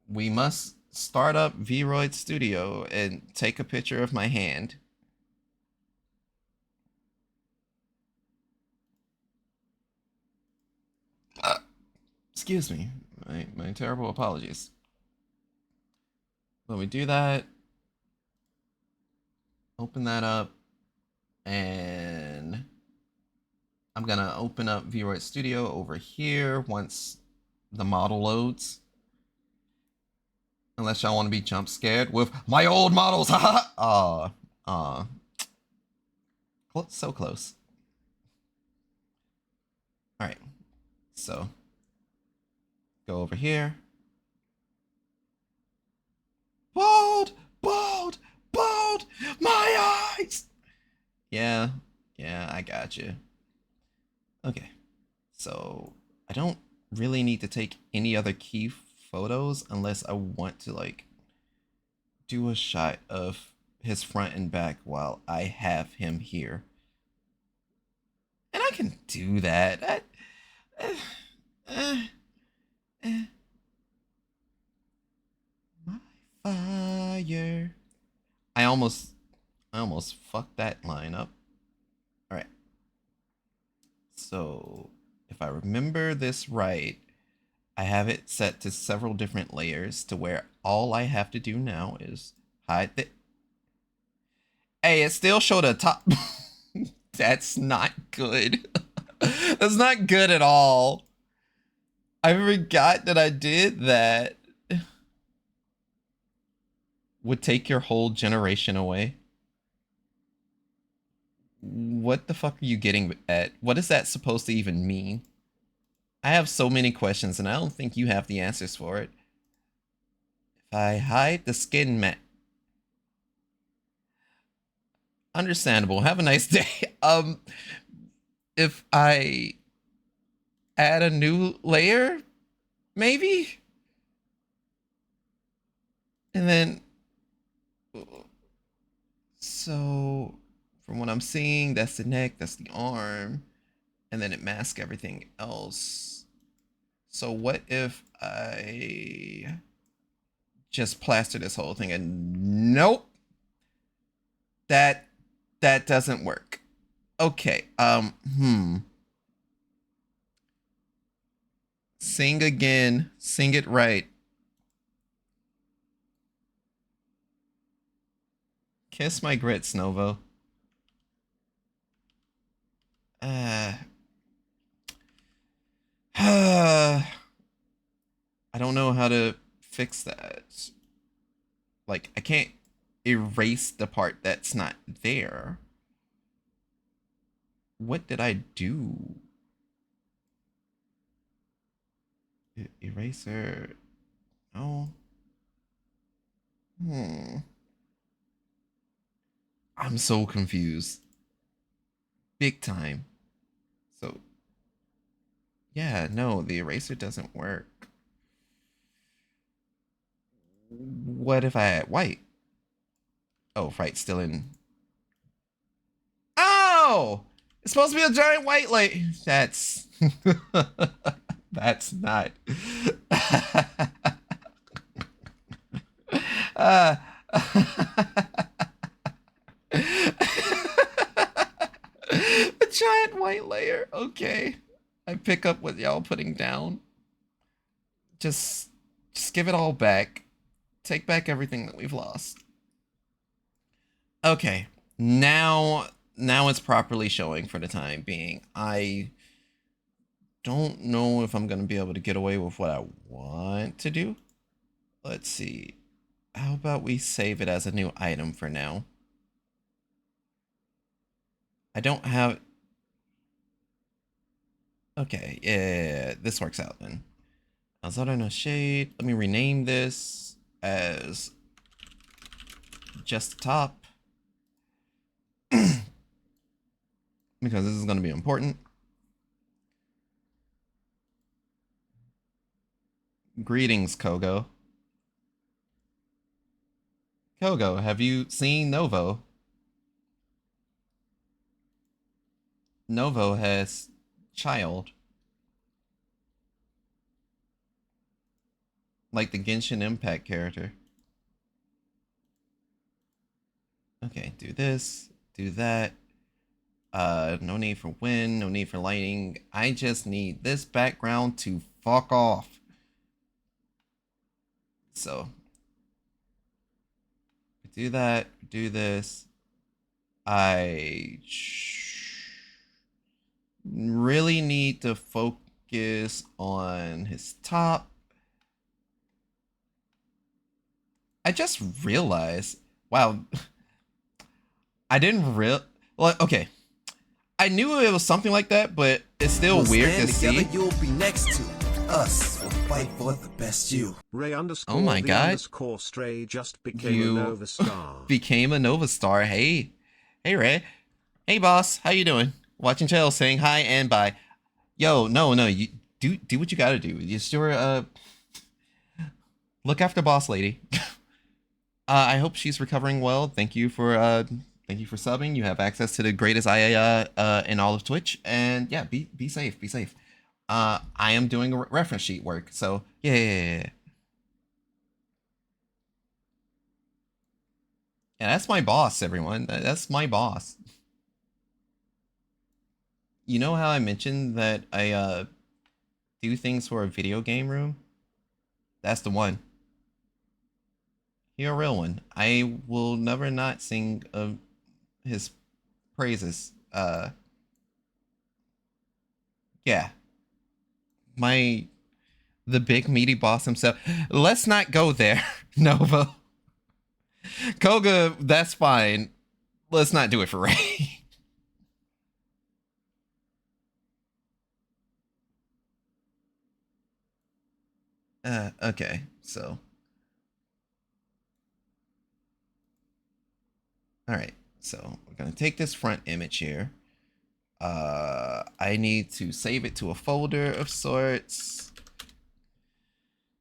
We must start up Vroid Studio and take a picture of my hand. Excuse me, my terrible apologies. When we do that, open that up, and I'm gonna open up Vroid Studio over here once the model loads. Unless y'all want to be jump scared with my old models, haha. So close. All right, so go over here. Bald, bald, bald, my eyes. Yeah, I got you. Okay, so I don't really need to take any other key photos unless I want to like do a shot of his front and back while I have him here. And I can do that. My fire. I almost fucked that line up. All right. So if I remember this right, I have it set to several different layers to where all I have to do now is hide the... Hey, it still showed a top. That's not good. That's not good at all. I forgot that I did that. Would take your whole generation away. What the fuck are you getting at? What is that supposed to even mean? I have so many questions and I don't think you have the answers for it. If I hide the skin mat. Understandable. Have a nice day. If I add a new layer, maybe? And then, so from what I'm seeing, that's the neck, that's the arm, and then it masks everything else. So what if I just plaster this whole thing? And nope, that doesn't work. Okay, Sing again, sing it right. Kiss my grits, Novo. I don't know how to fix that. Like, I can't erase the part that's not there. What did I do? Eraser. No. I'm so confused. Big time. So, yeah, no, the eraser doesn't work. What if I add white? Oh, right, still in. Oh! It's supposed to be a giant white light. That's. That's not. uh, a giant white layer. Okay. I pick up what y'all putting down. Just give it all back. Take back everything that we've lost. Okay. Now it's properly showing for the time being. I don't know if I'm going to be able to get away with what I want to do. Let's see. How about we save it as a new item for now? I don't have... Okay, yeah, this works out then. Azara no Shade. Let me rename this as just top. Because this is going to be important. Greetings, Kogo. Kogo, have you seen Novo? Novo has child. Like the Genshin Impact character. Okay, do this, do that. No need for wind, no need for lighting. I just need this background to fuck off. So, do that, do this. I really need to focus on his top. I just realized, wow, I didn't well, okay. I knew it was something like that, but it's still weird to see. You'll be next to us. We'll fight for the best you. Ray underscore oh my god. Underscore Stray just became a Nova Star. Became a Nova Star. Hey Ray. Hey boss, how you doing? Watching channel, saying hi and bye. Yo, no, you do what you gotta do. You sure look after boss lady. I hope she's recovering well. Thank you for subbing. You have access to the greatest IA in all of Twitch. And yeah, be safe. Be safe. I am doing a reference sheet work, so yeah. Yeah, that's my boss, everyone. That's my boss. You know how I mentioned that I do things for a video game room? That's the one. You're a real one. I will never not sing his praises. Yeah. The big meaty boss himself. Let's not go there, Nova. Koga, that's fine. Let's not do it for Ray. Okay, so. Alright, So we're gonna take this front image here. I need to save it to a folder of sorts.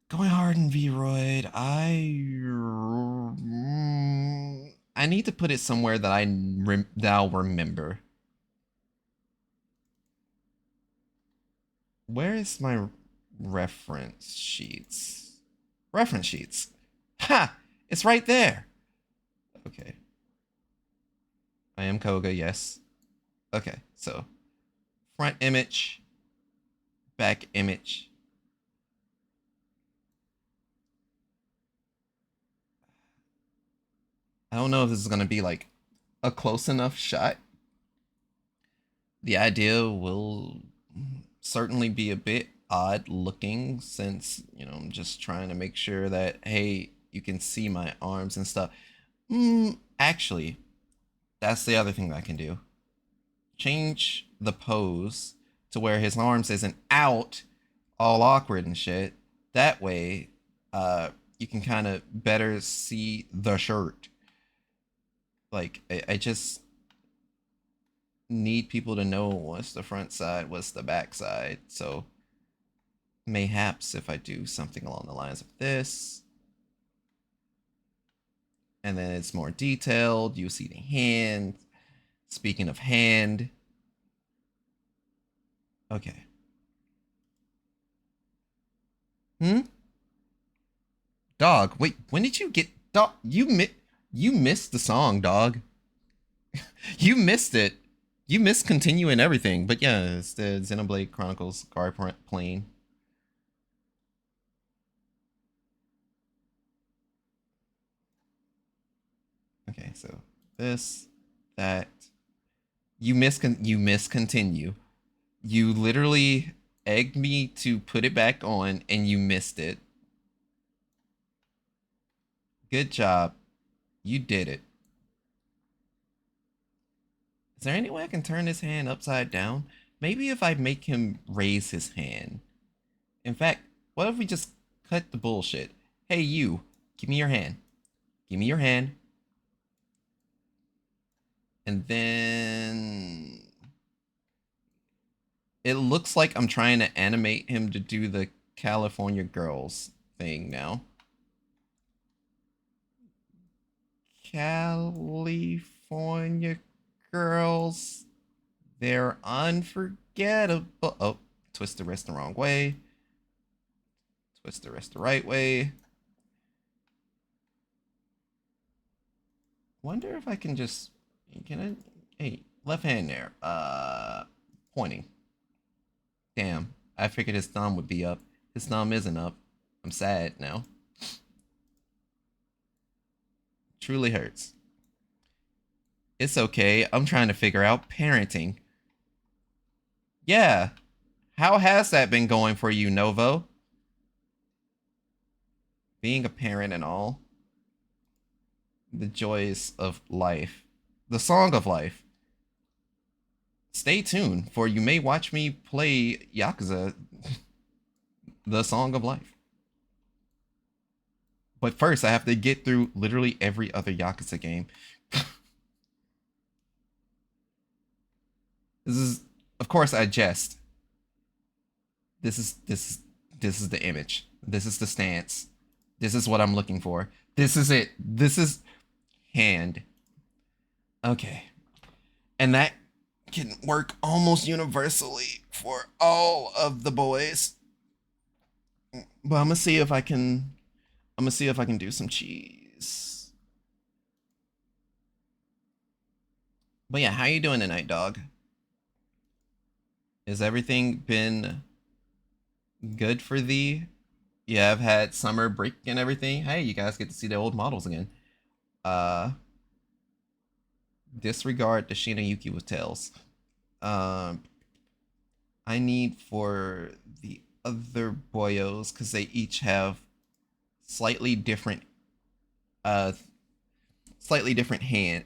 Going hard in Vroid. I need to put it somewhere that I'll remember. Where is my reference sheets? Reference sheets. Ha! It's right there. Okay. I am Koga, yes. Okay, so front image, back image. I don't know if this is gonna be like a close enough shot. The idea will certainly be a bit odd looking since, you know, I'm just trying to make sure that, hey, you can see my arms and stuff. Actually, that's the other thing that I can do. Change the pose to where his arms isn't out all awkward and shit. That way, you can kind of better see the shirt. Like, I just need people to know what's the front side, what's the back side. So mayhaps if I do something along the lines of this, and then it's more detailed, you see the hand. Speaking of hand, okay. Dog, wait, when did you get, dog, you missed the song, dog. You missed it. You missed continuing everything. But yeah, it's the Xenoblade Chronicles Guard Plane. Okay, so this, that. You miss continue. You literally egged me to put it back on and you missed it. Good job. You did it. Is there any way I can turn his hand upside down? Maybe if I make him raise his hand. In fact, what if we just cut the bullshit? Hey, you, give me your hand. Give me your hand. And then it looks like I'm trying to animate him to do the California Girls thing now. California Girls, they're unforgettable. Oh, twist the wrist the wrong way. Twist the wrist the right way. Wonder if I can just, can I, hey, left hand there, pointing. Damn, I figured his thumb would be up. His thumb isn't up. I'm sad now. Truly hurts. It's okay. I'm trying to figure out parenting. Yeah. How has that been going for you, Novo? Being a parent and all. The joys of life. The song of life. Stay tuned, for you may watch me play Yakuza, the song of life. But first, I have to get through literally every other Yakuza game. This is, of course, I jest. This is the image. This is the stance. This is what I'm looking for. This is it. This is hand. Okay. And that can work almost universally for all of the boys. But I'm gonna see if I can do some cheese. But yeah, how you doing tonight, dog? Has everything been good for thee? Yeah, I've had summer break and everything. Hey, you guys get to see the old models again. Disregard the Shina Yuki with tails. I need for the other boyos, because they each have slightly different hand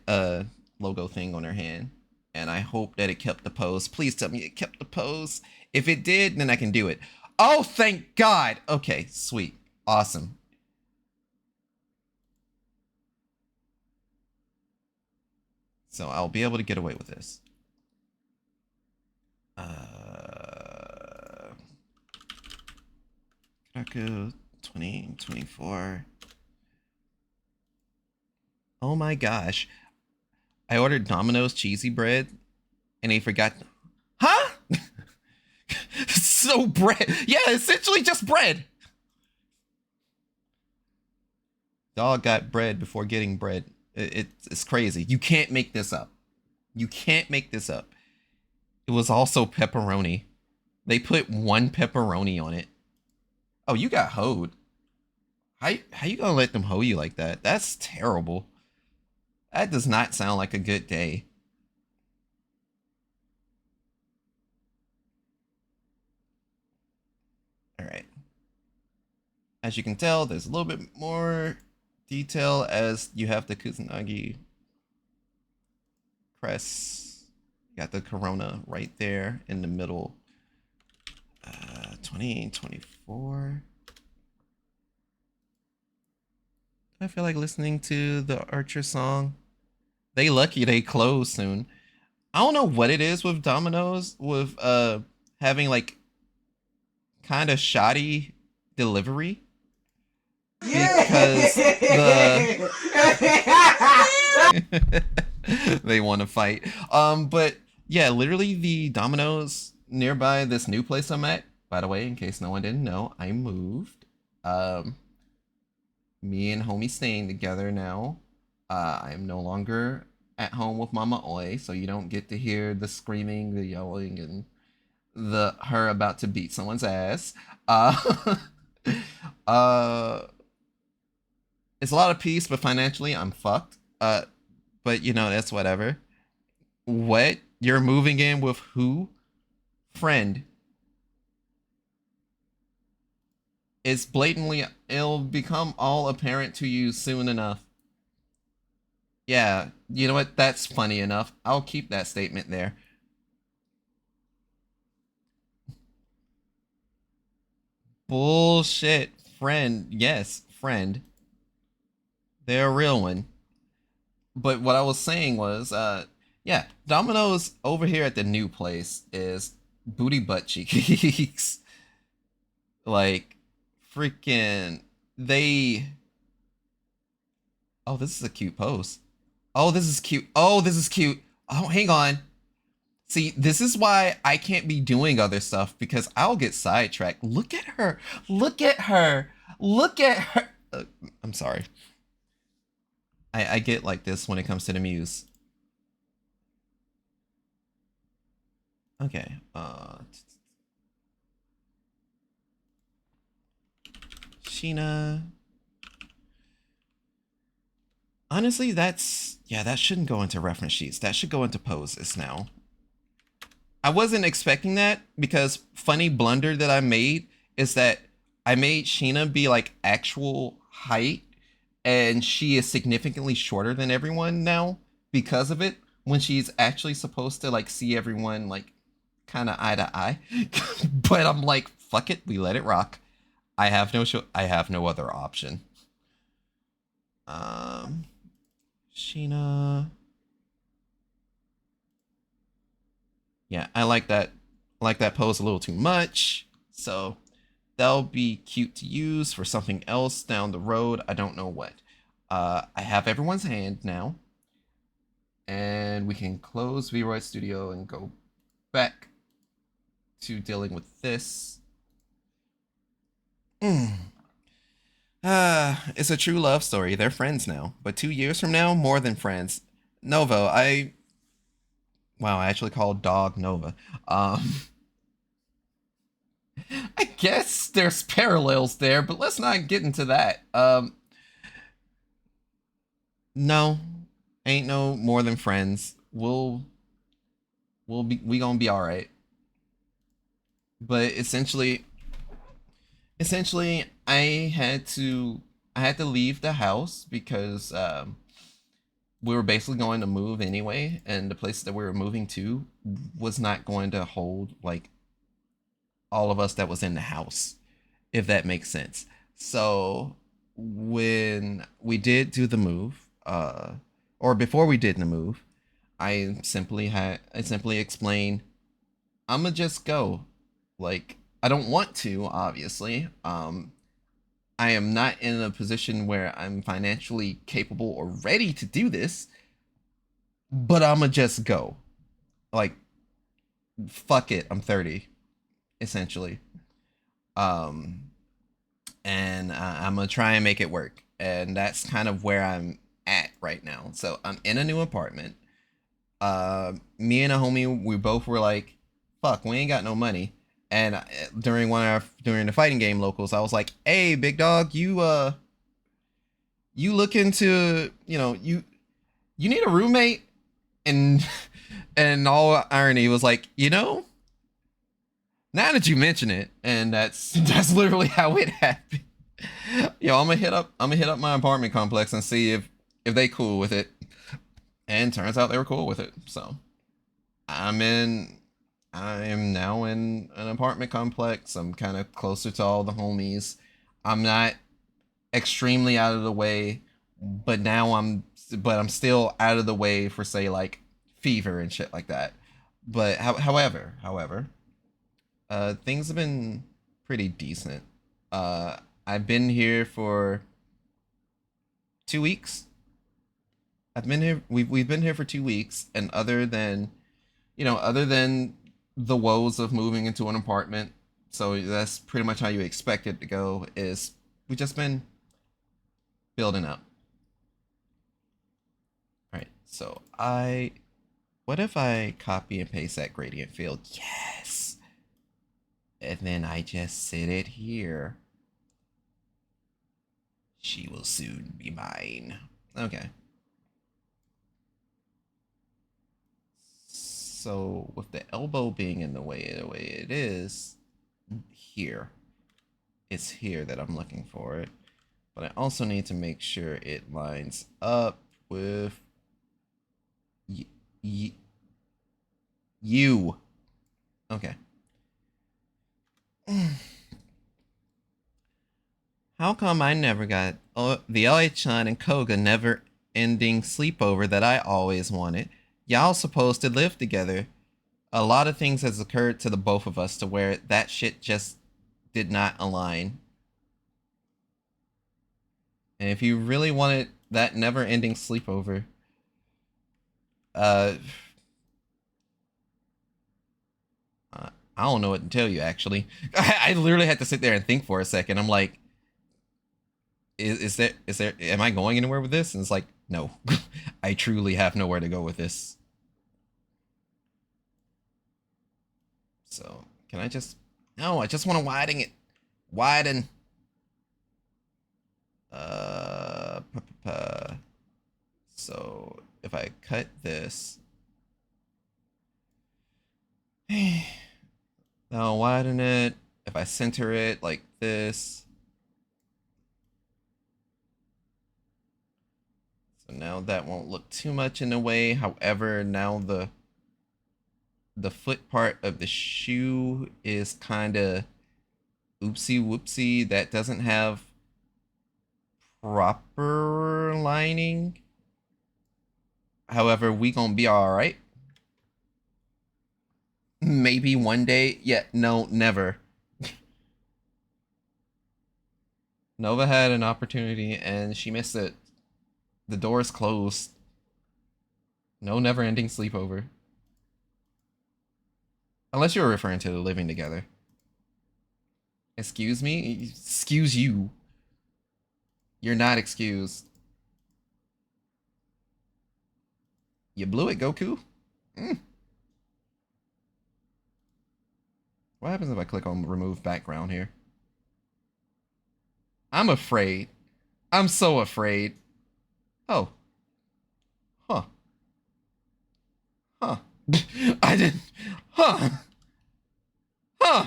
logo thing on their hand. And I hope that it kept the pose. Please tell me it kept the pose. If it did, then I can do it. Oh, thank God. Okay, sweet. Awesome. So I'll be able to get away with this. Krakow 2024. Oh my gosh. I ordered Domino's cheesy bread and they forgot. Huh? So bread. Yeah, essentially just bread. Dog got bread before getting bread. It's crazy. You can't make this up. You can't make this up. It was also pepperoni. They put 1 pepperoni on it. Oh, you got hoed. How you gonna let them hoe you like that? That's terrible. That does not sound like a good day. All right. As you can tell, there's a little bit more detail as you have the Kusanagi crest. You got the Corona right there in the middle. 2024. I feel like listening to the Archer song. They lucky they close soon. I don't know what it is with Domino's with having like kind of shoddy delivery. Because they want to fight. But yeah, literally the Domino's nearby this new place I'm at. By the way, in case no one didn't know, I moved. Me and homie staying together now. I am no longer at home with Mama Oi, so you don't get to hear the screaming, the yelling, and her about to beat someone's ass. It's a lot of peace, but financially I'm fucked. But you know, that's whatever. What? You're moving in with who? Friend. It's blatantly, it'll become all apparent to you soon enough. Yeah, you know what? That's funny enough. I'll keep that statement there. Bullshit. Friend. Yes, friend. They're a real one. But what I was saying was, yeah, Domino's over here at the new place is booty butt cheeks. Like, freaking, oh, this is a cute pose. Oh, this is cute. Oh, this is cute. Oh, hang on. See, this is why I can't be doing other stuff because I'll get sidetracked. Look at her. Look at her. Look at her. I'm sorry. I get like this when it comes to the muse. Okay. Sheena. Honestly, that shouldn't go into reference sheets. That should go into poses now. I wasn't expecting that because funny blunder that I made is that I made Sheena be like actual height and she is significantly shorter than everyone now because of it when she's actually supposed to like see everyone like kind of eye to eye. But I'm like, fuck it, we let it rock. I have no other option. Sheena. Yeah, I like that pose a little too much. So that'll be cute to use for something else down the road. I don't know what. I have everyone's hand now. And we can close VRoid Studio and go back to dealing with this. It's a true love story. They're friends now. But 2 years from now, more than friends. Novo, wow, I actually called dog Nova. I guess there's parallels there, but let's not get into that. No, ain't no more than friends. We gonna be all right. But essentially, I had to leave the house because we were basically going to move anyway, and the place that we were moving to was not going to hold like all of us that was in the house, if that makes sense. So when we did do the move, or before we did the move, I simply explain, I'ma just go. Like, I don't want to, obviously. I am not in a position where I'm financially capable or ready to do this, but I'ma just go. Like, fuck it, I'm 30, essentially. Um, and I'm gonna try and make it work. And that's kind of where I'm at right now. So I'm in a new apartment. Me and a homie, we both were like, "Fuck, we ain't got no money." And during the fighting game locals, I was like, "Hey, big dog, you look into you need a roommate?" And and all irony was like, now that you mention it, and that's literally how it happened. Yo, I'm gonna hit up my apartment complex and see if they cool with it. And turns out they were cool with it. So I am now in an apartment complex. I'm kind of closer to all the homies. I'm not extremely out of the way, but I'm still out of the way for, say, like fever and shit like that. But however, things have been pretty decent. I've been here for 2 weeks. I've been here. We've been here for 2 weeks, and other than the woes of moving into an apartment, so that's pretty much how you expect it to go. Is we just been building up. All right. So what if I copy and paste that gradient field? Yes. And then I just sit it here. She will soon be mine. Okay. So with the elbow being in the way it is, it's here that I'm looking for it. But I also need to make sure it lines up with you. Okay. How come I never got the Oichan and Koga never ending sleepover that I always wanted? Y'all supposed to live together. A lot of things has occurred to the both of us to where that shit just did not align. And if you really wanted that never ending sleepover, I don't know what to tell you, actually. I literally had to sit there and think for a second. I'm like, is there, am I going anywhere with this? And it's like, no, I truly have nowhere to go with this. So, can I just, no, I just want to widen it. Widen. So, if I cut this, now widen it. If I center it like this. So now that won't look too much in the way. However, now the foot part of the shoe is kind of oopsie whoopsie. That doesn't have proper lining. However, we gonna be all right. Maybe one day. Yeah, no, never. Nova had an opportunity and she missed it. The door's closed. No never-ending sleepover. Unless you're referring to living together. Excuse me? Excuse you. You're not excused. You blew it, Goku? What happens if I click on remove background here? I'm afraid. I'm so afraid. Oh. Huh. Huh. I didn't. Huh. Huh.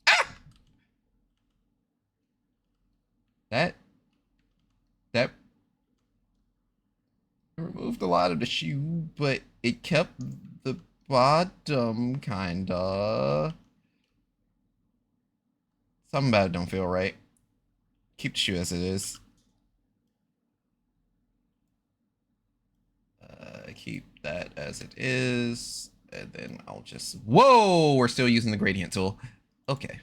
Ah! That removed a lot of the shoe, but it kept the bottom kinda. Something about it don't feel right. Keep the shoe as it is. keep that as it is. And then I'll just... Whoa! We're still using the gradient tool. Okay.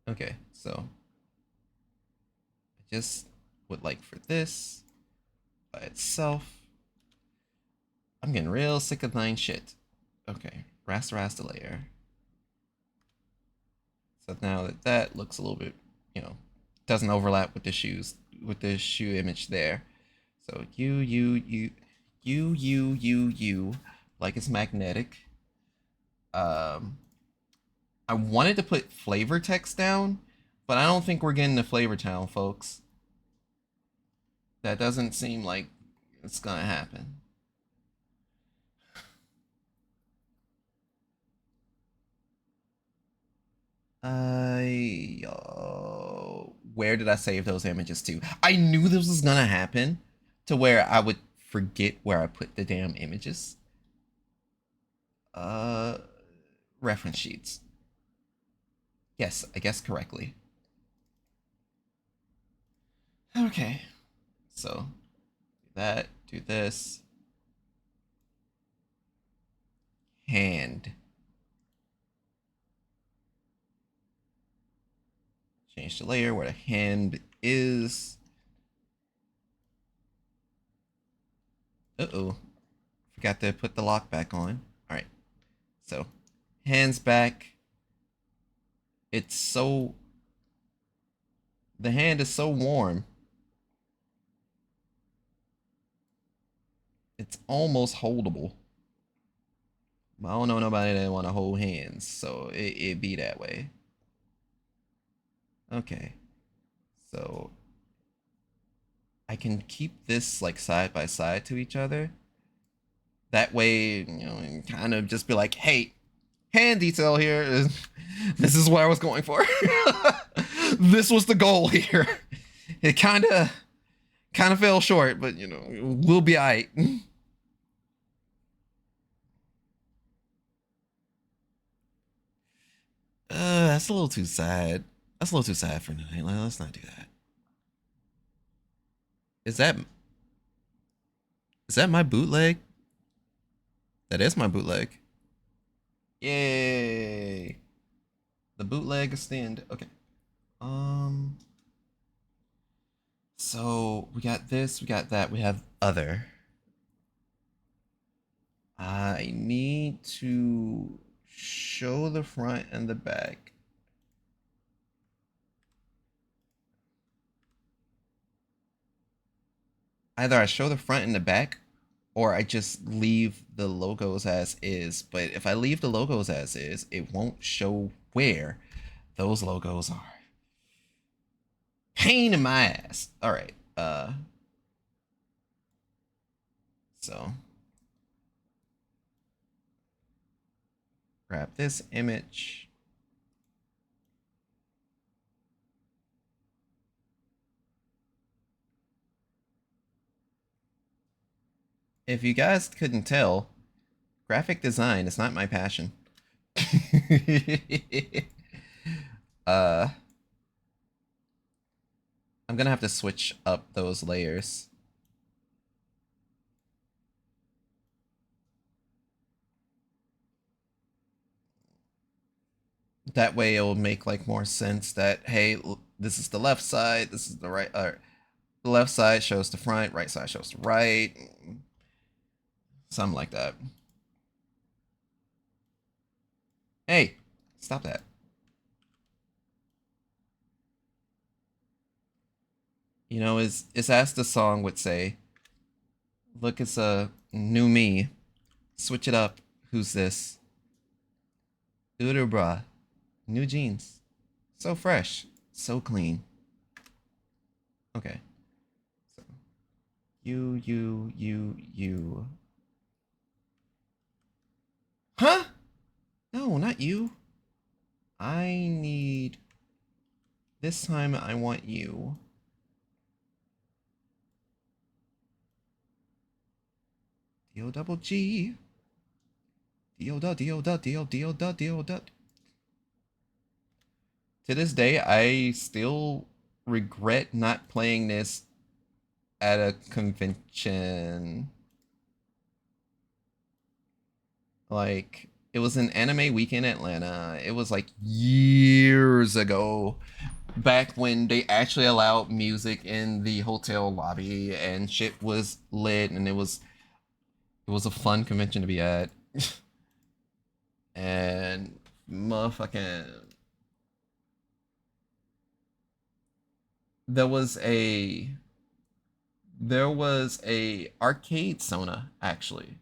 Okay, so... I just would like for this by itself. I'm getting real sick of 9 shit. Okay, raster layer. So now that that looks a little bit, you know, doesn't overlap with the shoes, with the shoe image there. So you, like it's magnetic. I wanted to put flavor text down, but I don't think we're getting the Flavor Town, folks. That doesn't seem like it's gonna happen. Where did I save those images to? I knew this was gonna happen, to where I would forget where I put the damn images. Reference sheets. Yes, I guessed correctly. Okay, so do that, do this. Hand. Change the layer where the hand is. Uh-oh. Forgot to put the lock back on. Alright. So, hands back. It's so... The hand is so warm. It's almost holdable. But I don't know nobody that want to hold hands, so it be that way. Okay. So I can keep this like side by side to each other. That way, you know, and kind of just be like, hey, hand detail here. This is what I was going for. This was the goal here. It kind of fell short, but you know, we'll be alright. That's a little too sad. That's a little too sad for tonight. Let's not do that. Is that my bootleg? That is my bootleg. Yay! The bootleg stand. Okay. So we got this, we got that, we have other. I need to show the front and the back. Either I show the front and the back, or I just leave the logos as is. But if I leave the logos as is, it won't show where those logos are. Pain in my ass. All right. So grab this image. If you guys couldn't tell, graphic design is not my passion. I'm gonna have to switch up those layers. That way it'll make like more sense that, hey, this is the left side, this is the right, the left side shows the front, right side shows the right. Something like that. Hey, stop that. You know, it's as the song would say, look, it's a new me. Switch it up. Who's this? Udabra. New jeans. So fresh. So clean. Okay. So, you. Huh? No, not you. I need... This time I want you. D-O-double-G. D-O-D-O-D-O-D-O-D-O-D. To this day, I still regret not playing this at a convention. Like, it was an anime week in Atlanta. It was like years ago, back when they actually allowed music in the hotel lobby and shit was lit, and it was a fun convention to be at. And motherfucking there was a arcade Sona actually.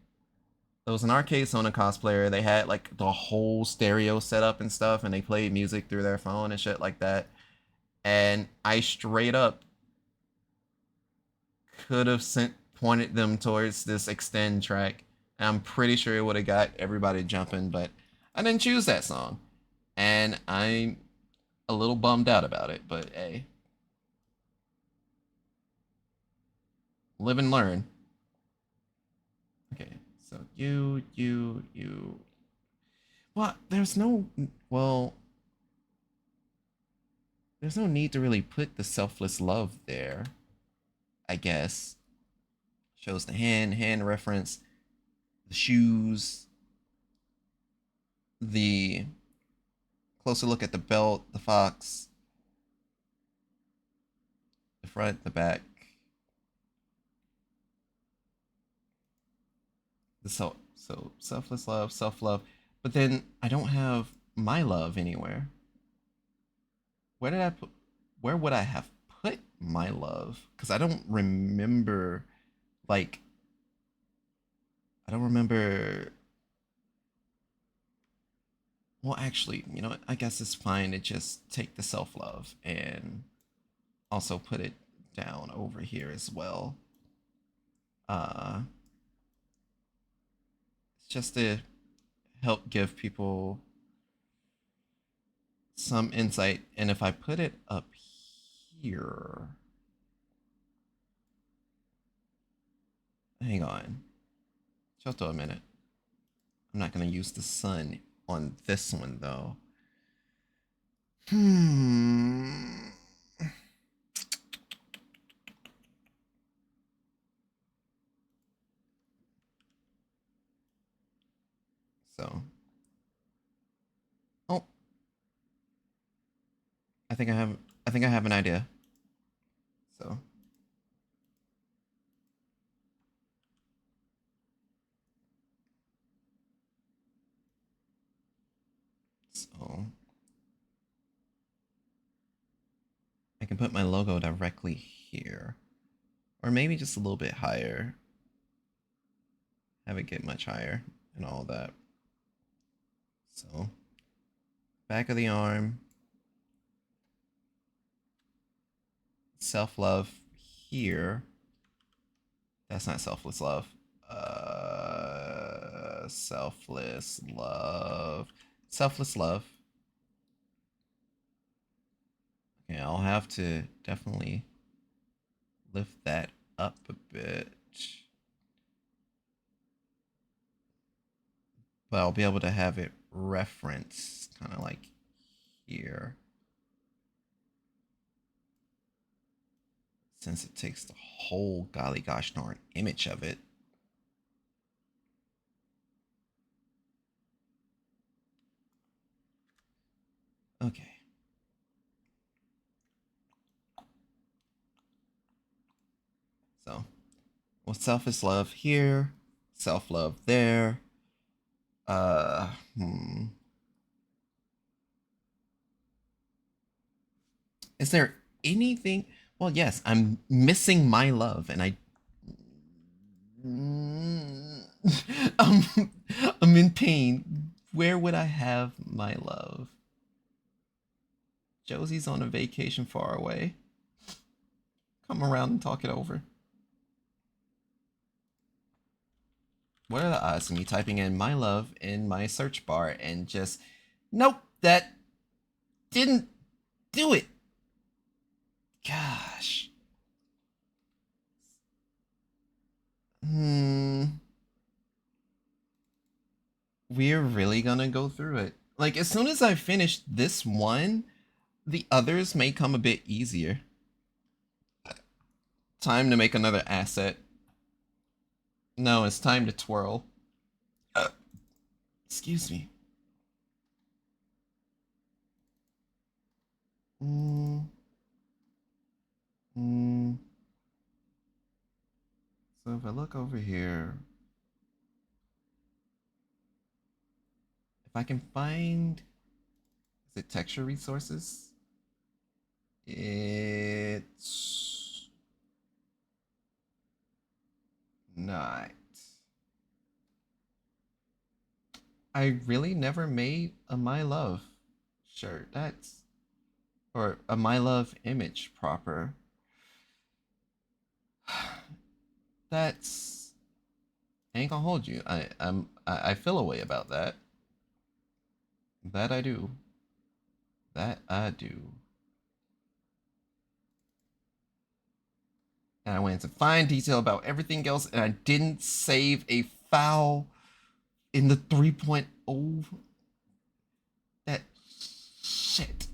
There was an arcade Sona cosplayer. They had like the whole stereo setup and stuff, and they played music through their phone and shit like that. And I straight up could have pointed them towards this extend track. And I'm pretty sure it would have got everybody jumping, but I didn't choose that song. And I'm a little bummed out about it, but hey. Live and learn. Okay, so you. Well, there's no need to really put the selfless love there, I guess. Shows the hand reference, the shoes, the closer look at the belt, the fox, the front, the back. So selfless love, self-love, but then I don't have my love anywhere. Where would I have put my love? Because I don't remember, like, well, actually, you know what? I guess it's fine to just take the self-love and also put it down over here as well. Just to help give people some insight. And if I put it up here, hang on, just a minute. I'm not gonna use the sun on this one though. So, oh, I think I have an idea. So, I can put my logo directly here, or maybe just a little bit higher. Have it get much higher and all that. So, back of the arm, self-love here. That's not selfless love. Selfless love. Selfless love. Okay, I'll have to definitely lift that up a bit. But I'll be able to have it reference kind of like here, since it takes the whole golly gosh darn image of it. Okay. So, well, self is love here, self-love there. Is there anything? Well, yes, I'm missing my love, and I'm in pain. Where would I have my love? Josie's on a vacation far away. Come around and talk it over. What are the odds of me typing in my love in my search bar and just, nope, that didn't do it. Gosh. We're really gonna go through it. Like, as soon as I finish this one, the others may come a bit easier. time to make another asset. No, it's time to twirl. Excuse me. So if I look over here, if I can find, is it texture resources? It's not. I really never made a My Love shirt. That's, or a My Love image proper. That's, I ain't gonna hold you. I feel a way about that. That I do. That I do. And I went into fine detail about everything else, and I didn't save a file in the 3.0. That shit.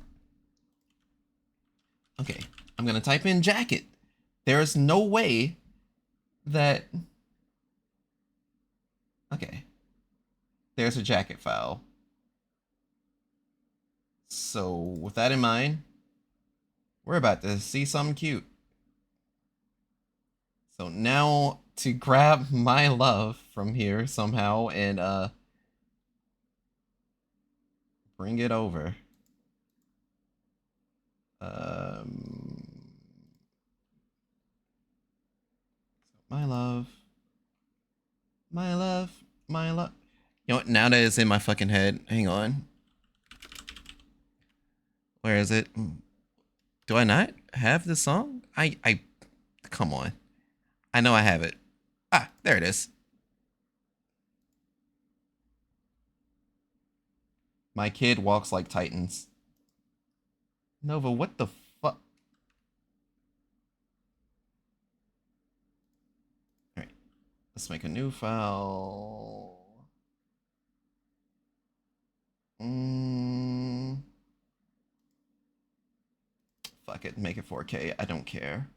Okay, I'm gonna type in jacket. There is no way that. Okay. There's a jacket file. So, with that in mind, we're about to see something cute. So now to grab My Love from here somehow and bring it over. My Love. My Love. My Love. You know what? Now that it's in my fucking head, hang on. Where is it? Do I not have the song? I come on. I know I have it. Ah, there it is. My kid walks like Titans. Nova, what the fuck? Alright. Let's make a new file. Fuck it, make it 4K. I don't care.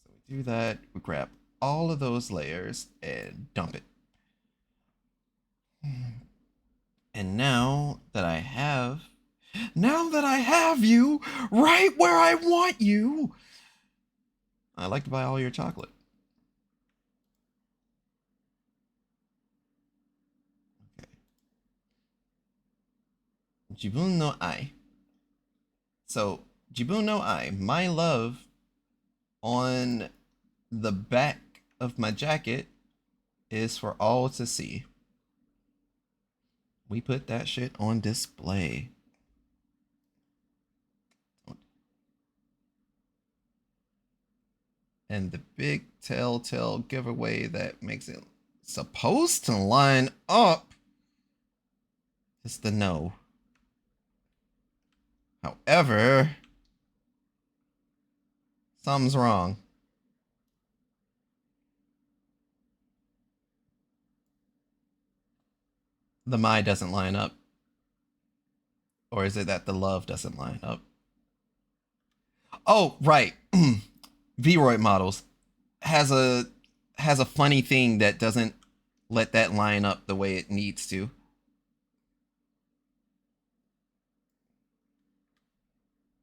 So we do that. We grab all of those layers and dump it. And now that I have you right where I want you, I'd like to buy all your chocolate. Okay. Jibun no Ai. So, Jibun no Ai, My Love, on the back of my jacket is for all to see. We put that shit on display. And the big telltale giveaway that makes it supposed to line up is the no. However, something's wrong. The my doesn't line up. Or is it that the love doesn't line up? Oh, right. Vroid models has a funny thing that doesn't let that line up the way it needs to.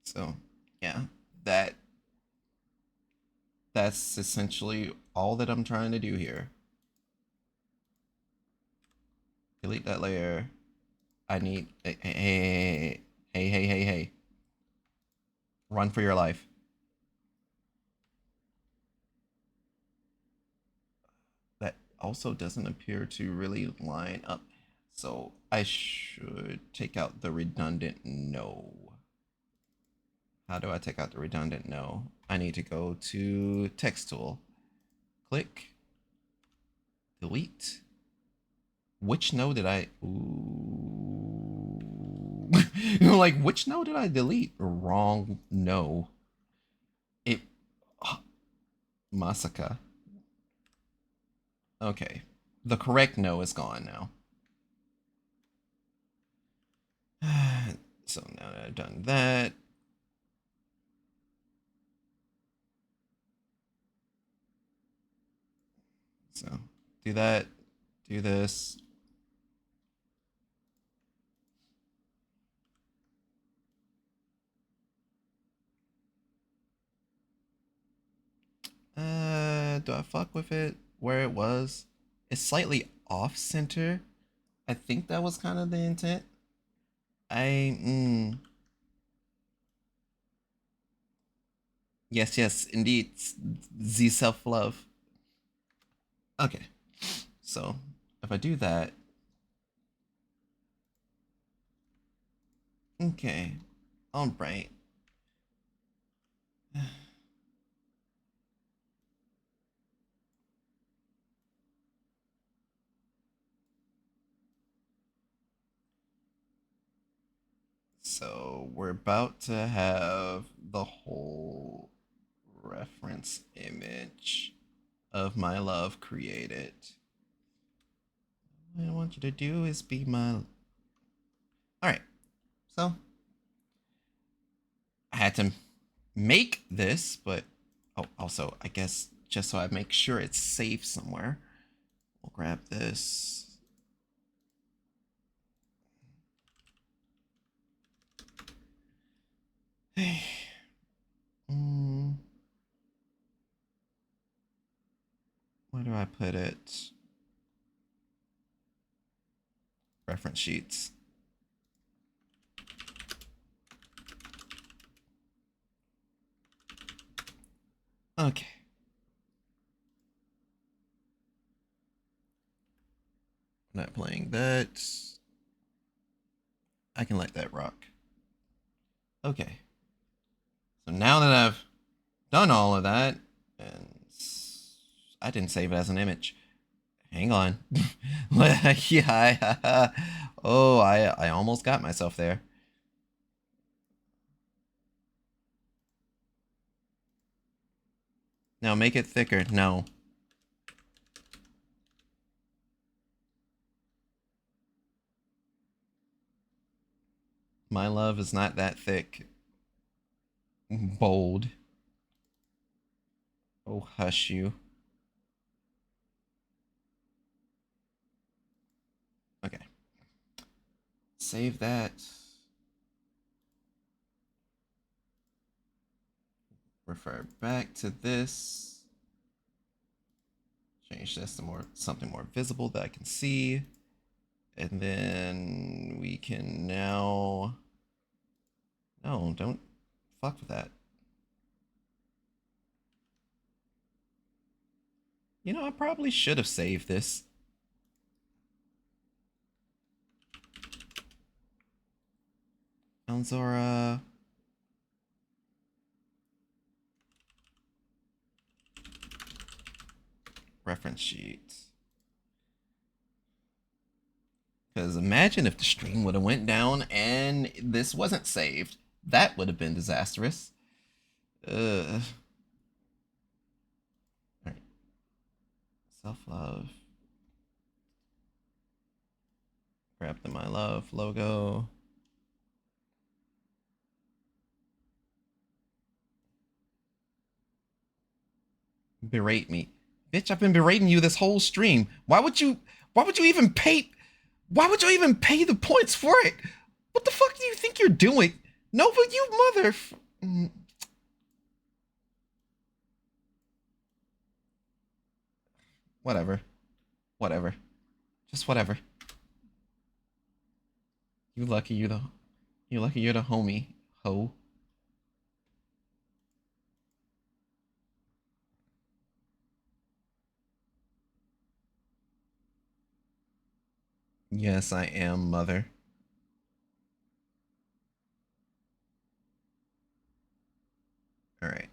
So, yeah, that's essentially all that I'm trying to do here. Delete that layer. I need hey. Run for your life. That also doesn't appear to really line up. So I should take out the redundant no. How do I take out the redundant no? I need to go to text tool. Click. Delete. Which no did I... Ooh. Like, which no did I delete? Wrong no. It... Masaka. Okay. The correct no is gone now. So now that I've done that... do that. Do this. Do I fuck with it where it was? It's slightly off center. I think that was kind of the intent. Yes, indeed. The self-love. Okay. So, if I do that. Okay. All right. So we're about to have the whole reference image of my love created. What I want you to do is be my... Alright, so I had to make this, but also, I guess just so I make sure it's safe somewhere, we'll grab this. Where do I put it? Reference sheets. Okay. Not playing that. I can let that rock. Okay. So now that I've done all of that, and I didn't save it as an image. Hang on. Yeah, I almost got myself there. Now make it thicker. No. My love is not that thick. Bold. Oh, hush you. Okay. Save that. Refer back to this. Change this to something more visible that I can see. And then we can now... No, don't fuck with that. You know, I probably should have saved this. Elzora. Reference sheet. Because imagine if the stream would have went down and this wasn't saved. That would have been disastrous. Alright. Self-love. Grab the My Love logo. Berate me. Bitch, I've been berating you this whole stream. Why would you even pay the points for it? What the fuck do you think you're doing? Nova, you mother... Whatever. Whatever. Just whatever. You lucky you're the homie, ho. Yes, I am, mother. All right.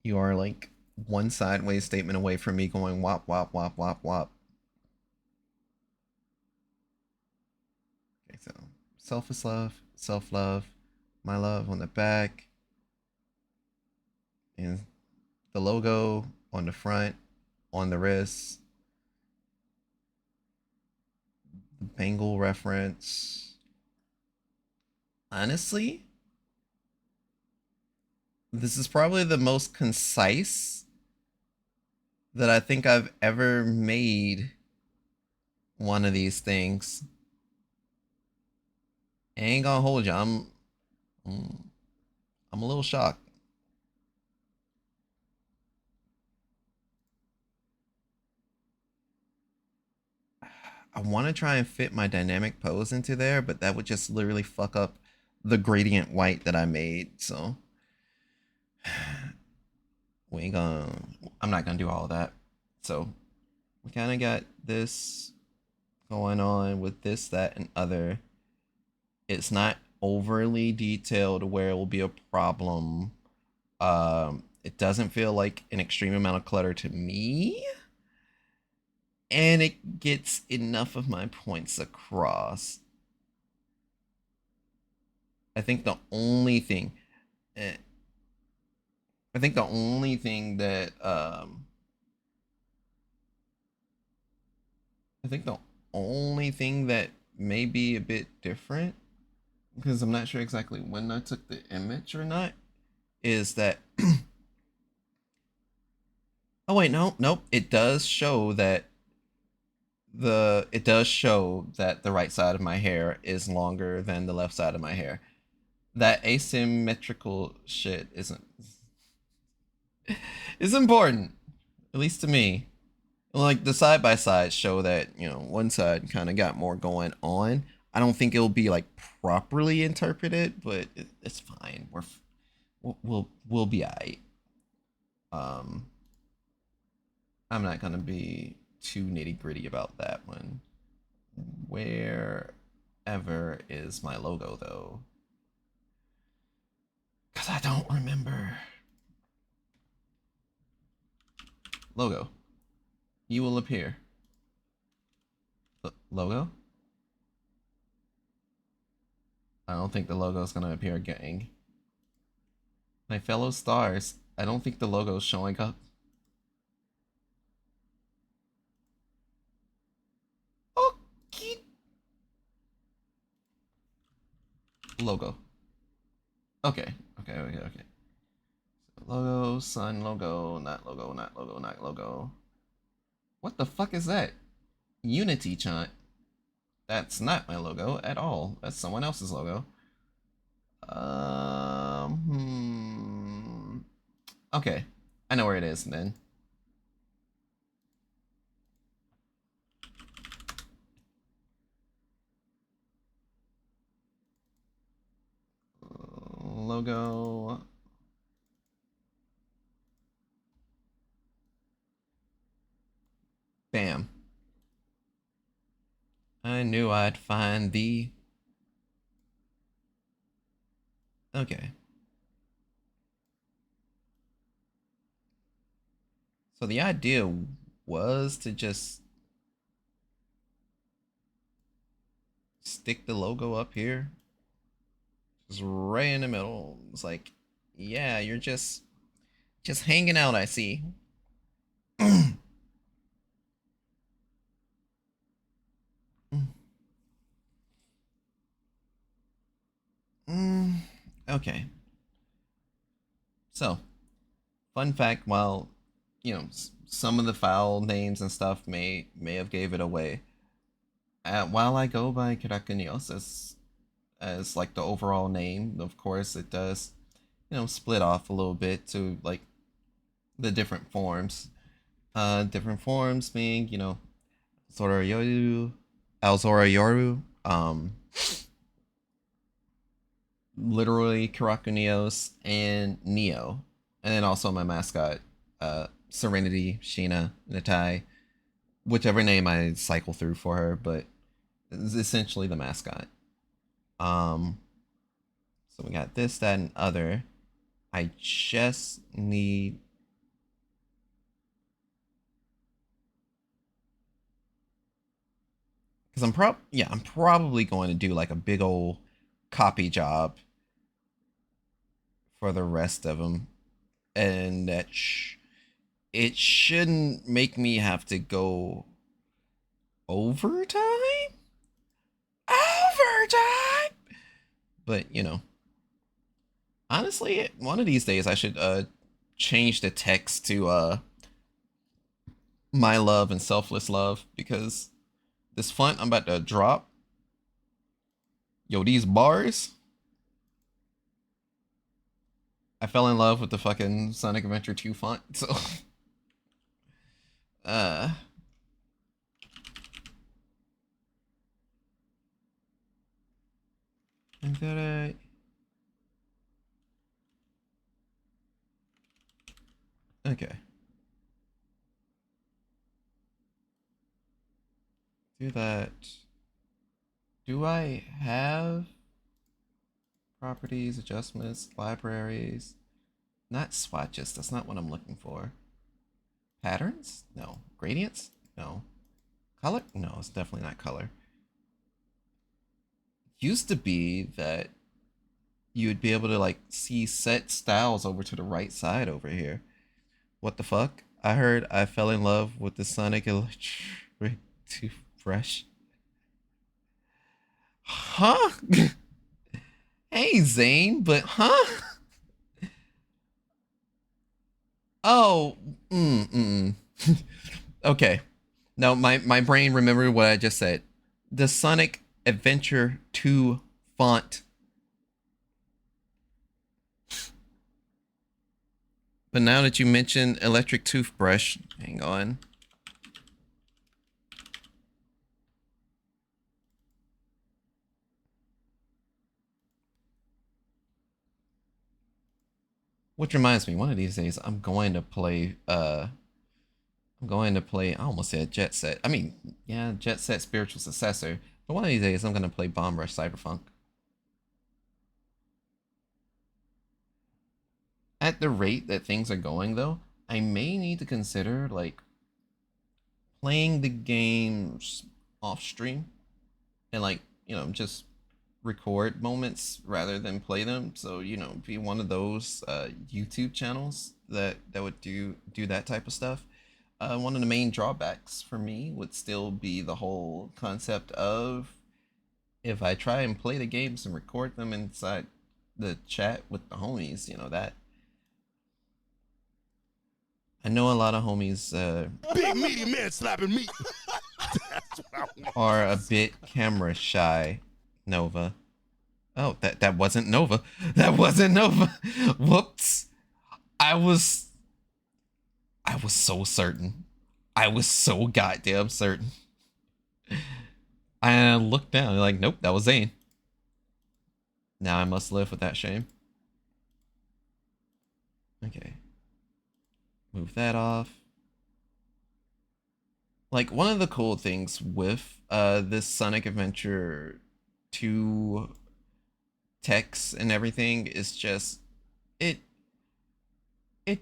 You are like one sideways statement away from me going wop, wop, wop, wop, wop. Okay, so self-love, my love on the back. And the logo on the front, on the wrist. The Bengal reference. Honestly, This is probably the most concise that I think I've ever made one of these things. I ain't gonna hold you. I'm a little shocked. I want to try and fit my dynamic pose into there, but that would just literally fuck up the gradient white that I made. So I'm not gonna do all of that. So we kind of got this going on with this, that, and other. It's not overly detailed where it will be a problem. It doesn't feel like an extreme amount of clutter to me. And it gets enough of my points across. I think the only thing that I think the only thing that may be a bit different, because I'm not sure exactly when I took the image or not, is that oh wait, nope. It does show that the right side of my hair is longer than the left side of my hair. That asymmetrical shit isn't is important, at least to me. Like the side by side show that, you know, one side kind of got more going on. I don't think it'll be like properly interpreted, but it's fine. We'll be alright. I'm not gonna be too nitty gritty about that one. Wherever is my logo though? Cause I don't remember. Logo. You will appear. Logo? I don't think the logo is gonna appear, gang. My fellow stars, I don't think the logo is showing up. Okay. Logo. Okay. So logo, sun, logo, not logo, not logo, not logo. What the fuck is that? Unity chant. That's not my logo at all. That's someone else's logo. Okay. I know where it is then. Logo. Bam. I knew I'd find thee. Okay. So the idea was to just stick the logo up here. Just right in the middle. It's like, yeah, you're just hanging out, I see. Okay. So, fun fact, while, you know, some of the file names and stuff may have gave it away. While I go by Kirakunios as like the overall name, of course it does, you know, split off a little bit to like the different forms. Different forms being, you know, Zorayoru, Alzorayoru, literally Kirakunios and Neo. And then also my mascot, Serenity, Sheena, Natai, whichever name I cycle through for her, but it's essentially the mascot. So we got this, that, and other. I just need because I'm probably going to do like a big old copy job for the rest of them, and that it shouldn't make me have to go overtime. But you know, Honestly, one of these days I should change the text to my love and selfless love, because this font I'm about to drop, yo, these bars, I fell in love with the fucking Sonic Adventure 2 font, so uh I gotta okay. Do that. Do I have properties, adjustments, libraries? Not swatches, that's not what I'm looking for. Patterns? No. Gradients? No. Color? No, it's definitely not color. Used to be that you would be able to like see set styles over to the right side over here. What the fuck? I heard I fell in love with the Sonic Electric toothbrush. Huh? Hey Zane, but huh? Oh, okay. No, my brain remembered what I just said. The Sonic Adventure 2 font. But now that you mentioned electric toothbrush, hang on. Which reminds me, one of these days I'm going to play I almost said Jet Set. I mean, yeah, Jet Set spiritual successor. But one of these days I'm gonna play Bomb Rush Cyberpunk. At the rate that things are going though, I may need to consider like playing the games off stream and like, you know, just record moments rather than play them. So, you know, be one of those YouTube channels that would do that type of stuff. One of the main drawbacks for me would still be the whole concept of if I try and play the games and record them inside the chat with the homies, you know, that I know a lot of homies Big meaty man slapping meat. are a bit camera shy. Nova. Oh, that wasn't Nova. That wasn't Nova. Whoops. I was so certain. I was so goddamn certain. I looked down, like, nope, that was Zane. Now I must live with that shame. Okay. Move that off. Like, one of the cool things with this Sonic Adventure 2 text and everything is just it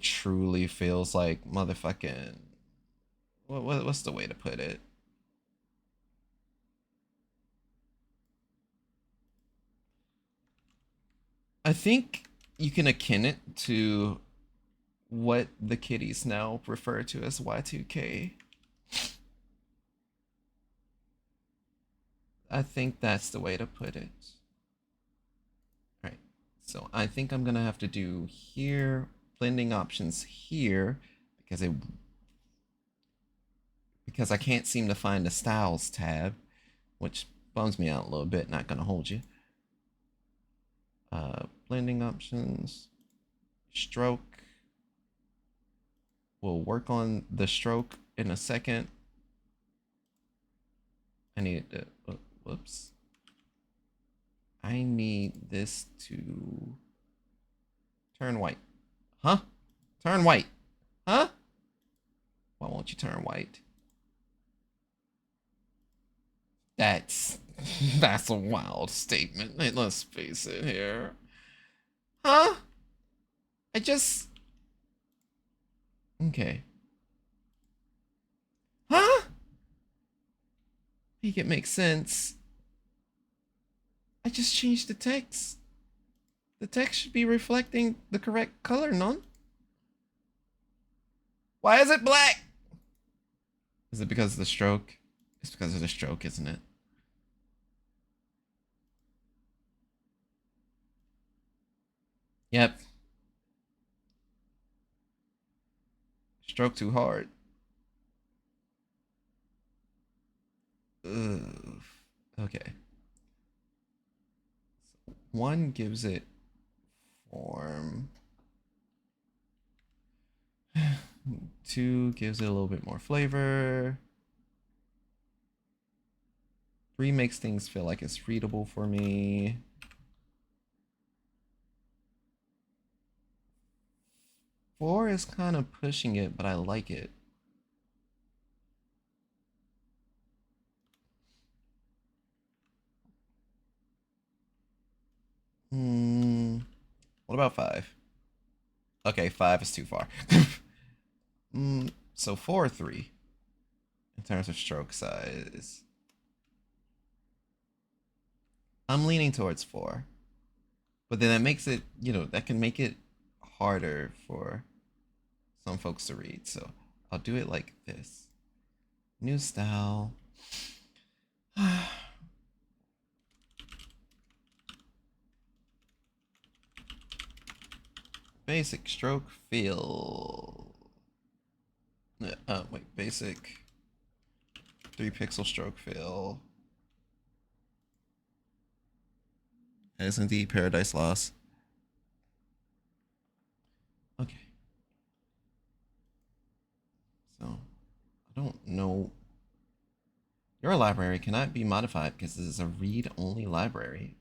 truly feels like motherfucking what's the way to put it? I think you can akin it to what the kiddies now refer to as Y2K. I think that's the way to put it. Alright, so I think I'm gonna have to do here, blending options here, because I can't seem to find the styles tab, which bums me out a little bit, not gonna hold you. Blending options, stroke. We'll work on the stroke in a second. I need to, whoops. I need this to turn white. Huh? Turn white. Huh? Why won't you turn white? That's a wild statement. Let's face it here. Huh? I just... Okay. Huh? Make it make sense. I just changed the text. The text should be reflecting the correct color, none? Why is it black? Is it because of the stroke? It's because of the stroke, isn't it? Yep. Stroke too hard. Ugh. Okay. One gives it form. Two gives it a little bit more flavor. Three makes things feel like it's readable for me. Four is kind of pushing it, but I like it. What about five? Okay, five is too far. So 4 or 3 in terms of stroke size. I'm leaning towards 4. But then that makes it, that can make it harder for some folks to read. So I'll do it like this. New style. Basic stroke feel. Wait, basic 3 pixel stroke fill. As indeed Paradise Lost. Okay. So, I don't know. Your library cannot be modified because this is a read-only library.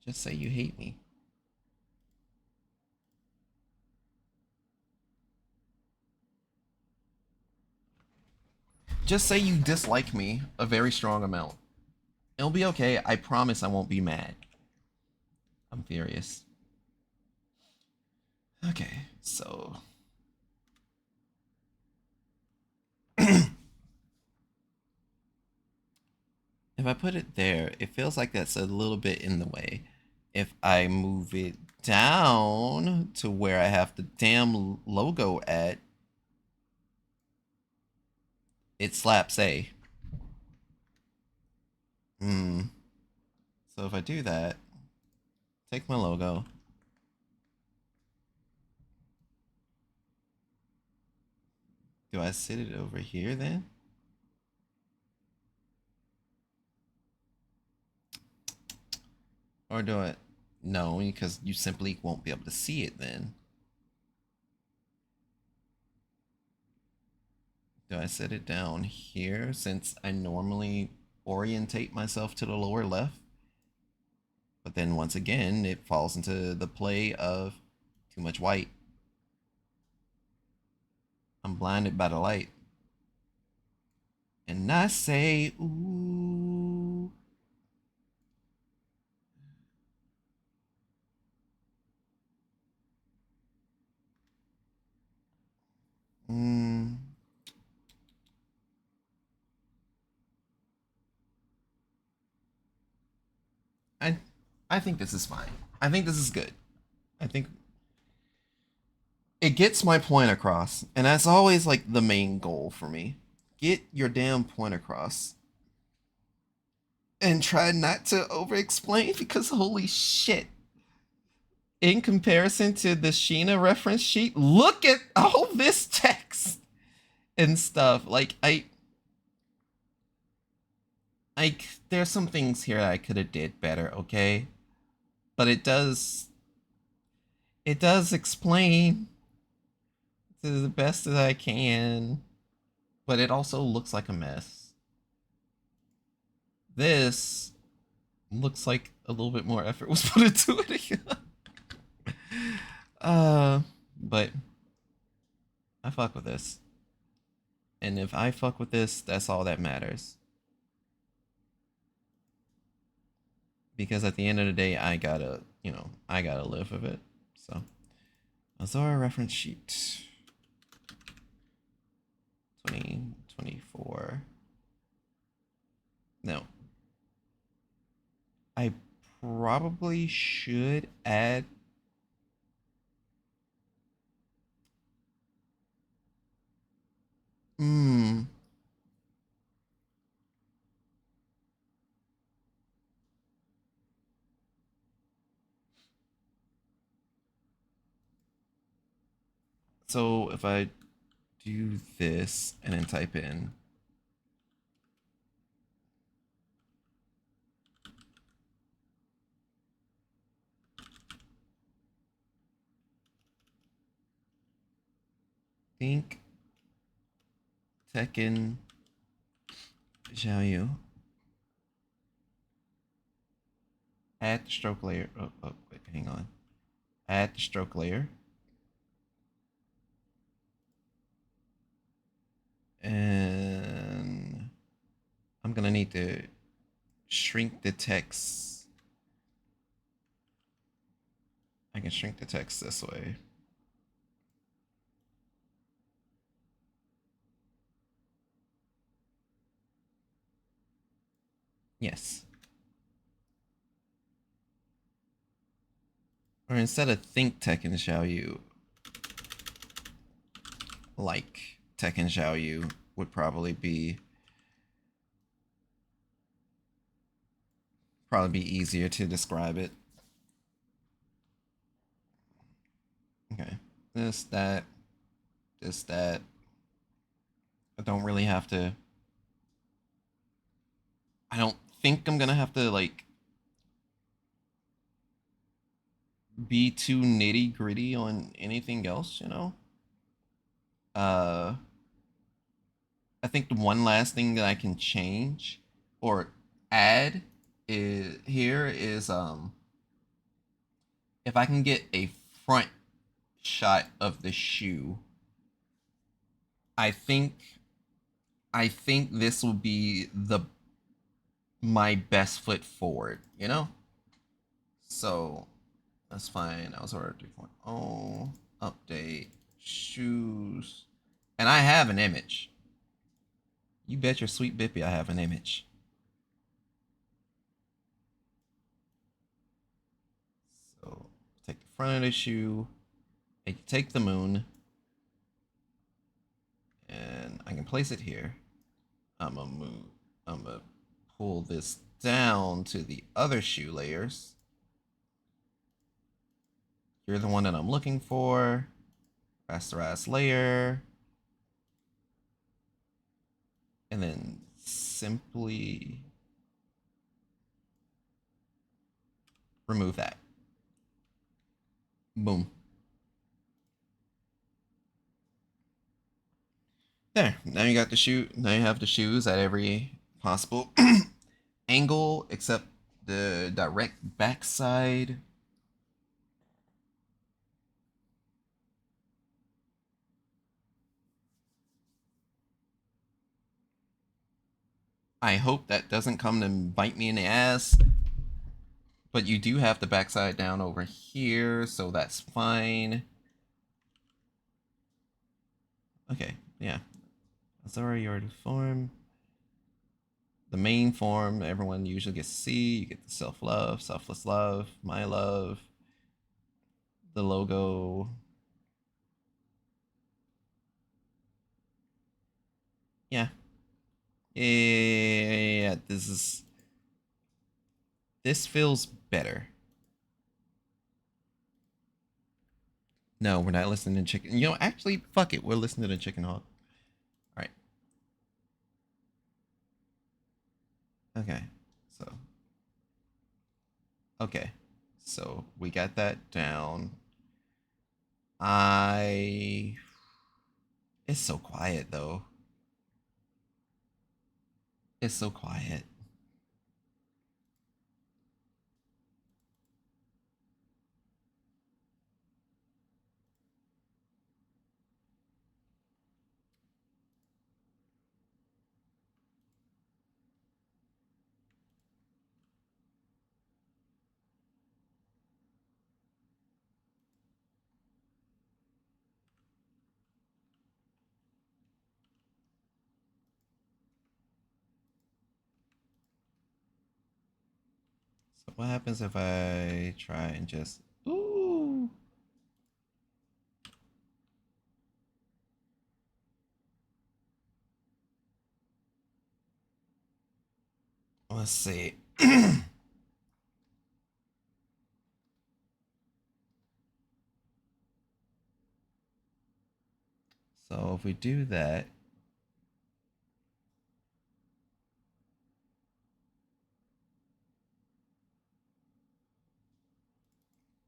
Just say you hate me. Just say you dislike me a very strong amount. It'll be okay. I promise I won't be mad. I'm furious. Okay, so... If I put it there, it feels like that's a little bit in the way. If I move it down to where I have the damn logo at, it slaps A. So if I do that, take my logo. Do I sit it over here then? Or do I? No, because you simply won't be able to see it then. Do I set it down here since I normally orientate myself to the lower left? But then once again, it falls into the play of too much white. I'm blinded by the light. And I say, ooh. I think this is fine. I think this is good. I think it gets my point across, and that's always like the main goal for me. Get your damn point across. And try not to over explain because holy shit. In comparison to the Sheena reference sheet, look at all this text and stuff. Like there's some things here I could have did better, okay? But it does explain to the best that I can, but it also looks like a mess. This looks like a little bit more effort was put into it. But I fuck with this. And if I fuck with this, that's all that matters. Because at the end of the day, I gotta live with it. So, Azora reference sheet 2024. No. I probably should add So if I do this and then type in think Tekken Xiaoyu, add the stroke layer. Oh, wait, hang on. Add the stroke layer. And I'm gonna need to shrink the text. I can shrink the text this way. Yes. Or instead of think Tekken Xiaoyu, like Tekken Xiaoyu would probably be easier to describe it. Okay. This, that. I don't really have to. I don't think I'm gonna have to like be too nitty gritty on anything else, you know? I think the one last thing that I can change or add is if I can get a front shot of the shoe, I think this will be my best foot forward, you know? So that's fine. I was ordered 3.0 update shoes. And I have an image. You bet your sweet bippy I have an image. So take the front of the shoe. I can take the moon. And I can place it here. I'm gonna pull this down to the other shoe layers. You're the one that I'm looking for. Rasterize layer. And then simply remove that. Boom. There. Now you got the shoe. Now you have the shoes at every possible angle except the direct backside. I hope that doesn't come to bite me in the ass. But you do have the backside down over here, so that's fine. Okay, yeah. That's already form. The main form everyone usually gets to see. You get the self-love, selfless love, my love, the logo. Yeah. Yeah, this feels better. No, we're not listening to Chicken. You know, actually, fuck it. We're listening to Chicken Hawk. All right. Okay. Okay. So we got that down. It's so quiet though. It's so quiet. So what happens if I try and just ooh? Let's see. So if we do that,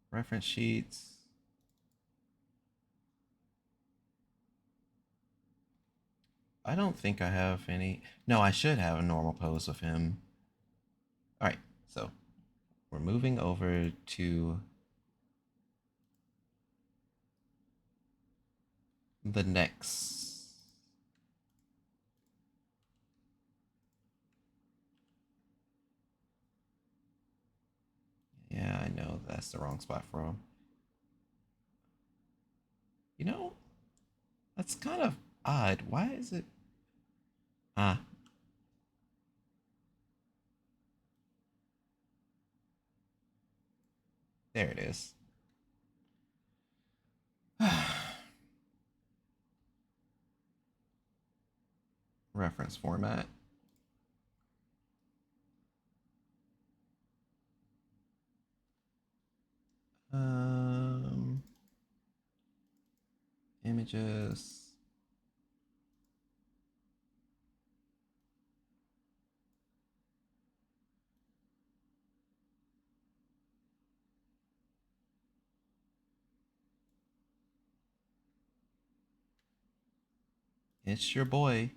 reference sheets. I don't think I have any. No, I should have a normal pose of him. All right, so we're moving over to the next. Yeah, I know that's the wrong spot for him. You know, that's kind of odd. Why is it? Ah. There it is. Reference format. Um, Images. It's your boy.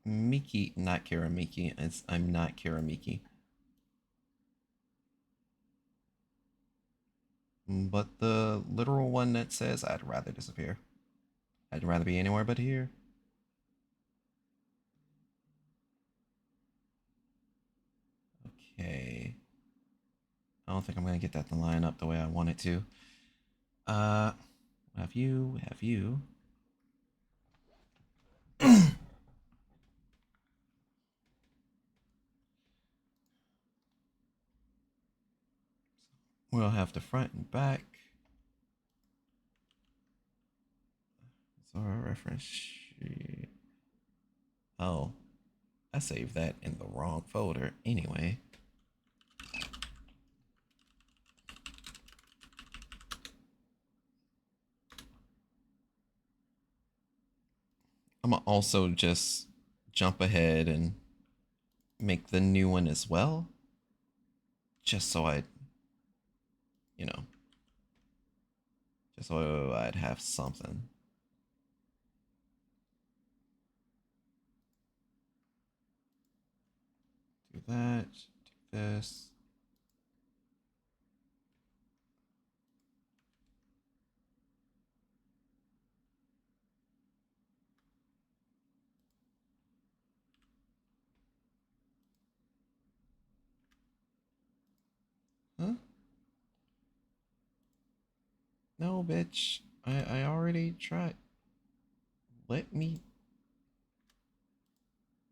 Miki, not Kira Miki. I'm not Kira Miki. But the literal one that says I'd rather disappear. I'd rather be anywhere but here. Okay. I don't think I'm gonna get that to line up the way I want it to. Have you? We'll have the front and back. So our reference sheet. Oh, I saved that in the wrong folder anyway. I'm gonna also just jump ahead and make the new one as well. Just so you know, just so I'd have something. Do that, do this. Huh? No, bitch. I already tried. Let me.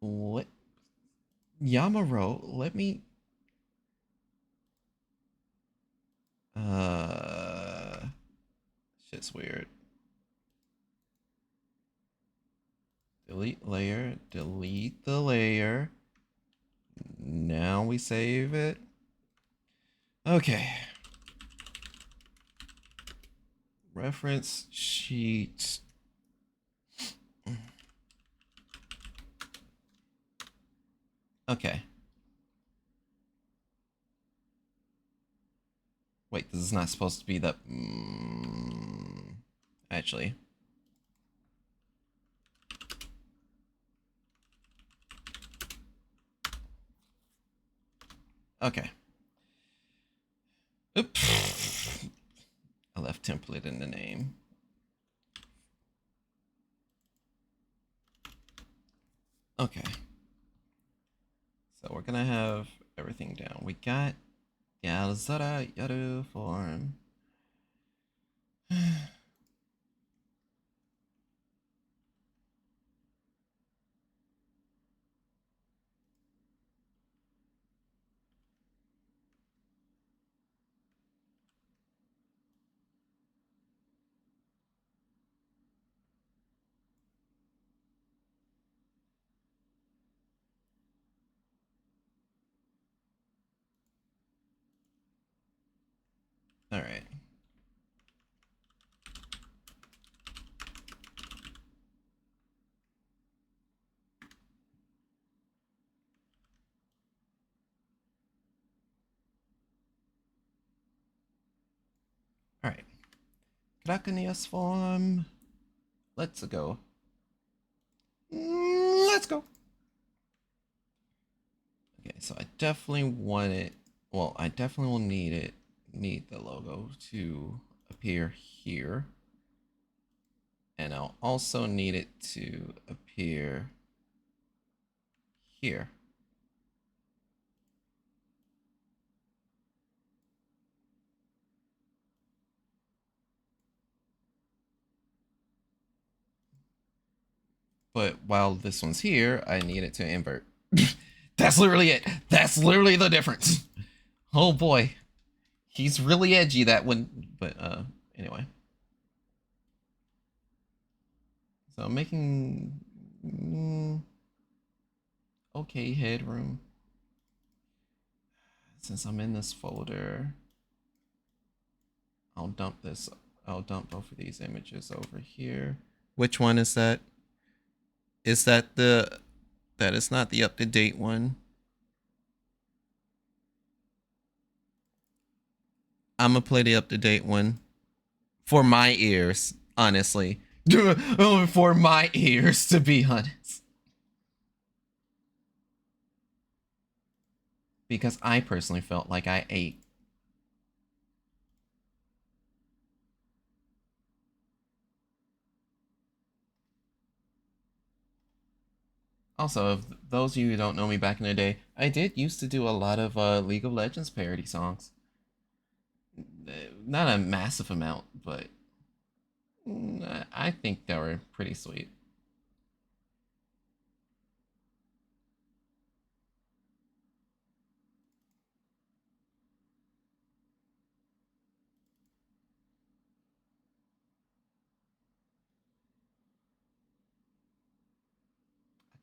Let. Yamaro, let me. Shit's weird. Delete layer, delete the layer. Now we save it. Okay. Reference sheet. Okay. Wait, this is not supposed to be the... actually. Okay. Oops. I left template in the name. Okay. So we're gonna have everything down. We got Yalzara Yaru form. Drakonius form. Let's go. Let's go. Okay, so I definitely want it. Well, I definitely will need the logo to appear here. And I'll also need it to appear here. But while this one's here, I need it to invert. That's literally it. That's literally the difference. Oh boy. He's really edgy, that one. But anyway. So I'm making okay headroom. Since I'm in this folder, I'll dump both of these images over here. Which one is that? Is that that is not the up-to-date one. I'm gonna play the up-to-date one. For my ears, honestly. For my ears, to be honest. Because I personally felt like I ate. Also, if those of you who don't know me back in the day, I did used to do a lot of League of Legends parody songs. Not a massive amount, but I think they were pretty sweet.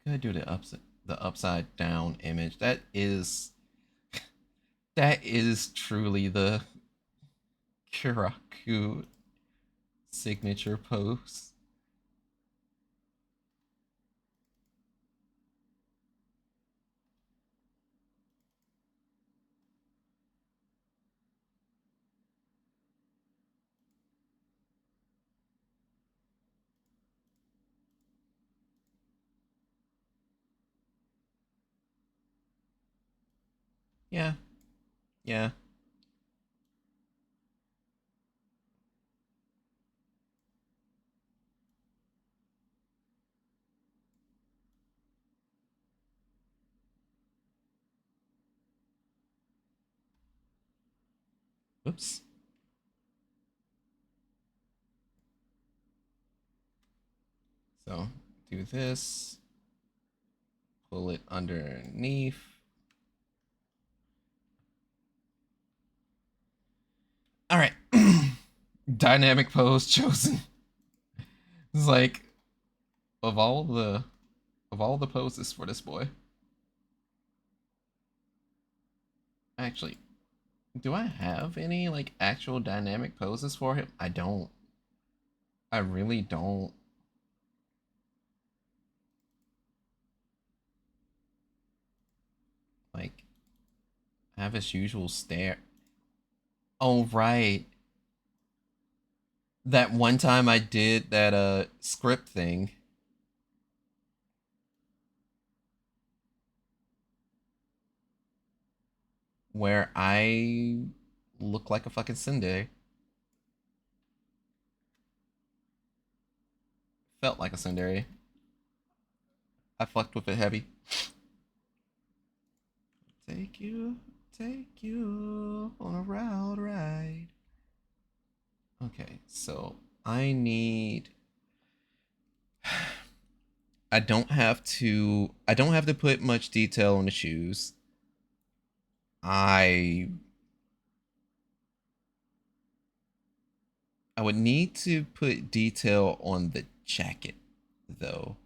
I could do the upside down image. That is truly the Kiraku signature pose. Yeah. Yeah. Oops. So do this. Pull it underneath. All right. Dynamic pose chosen. It's like of all the poses for this boy. Actually, do I have any like actual dynamic poses for him? I don't. I really don't. Like, have his usual stare. Oh, right. That one time I did that script thing. Where I look like a fucking tsundere. Felt like a tsundere. I fucked with it heavy. Take you on a wild ride. Okay, so I need. I don't have to put much detail on the shoes. I would need to put detail on the jacket, though.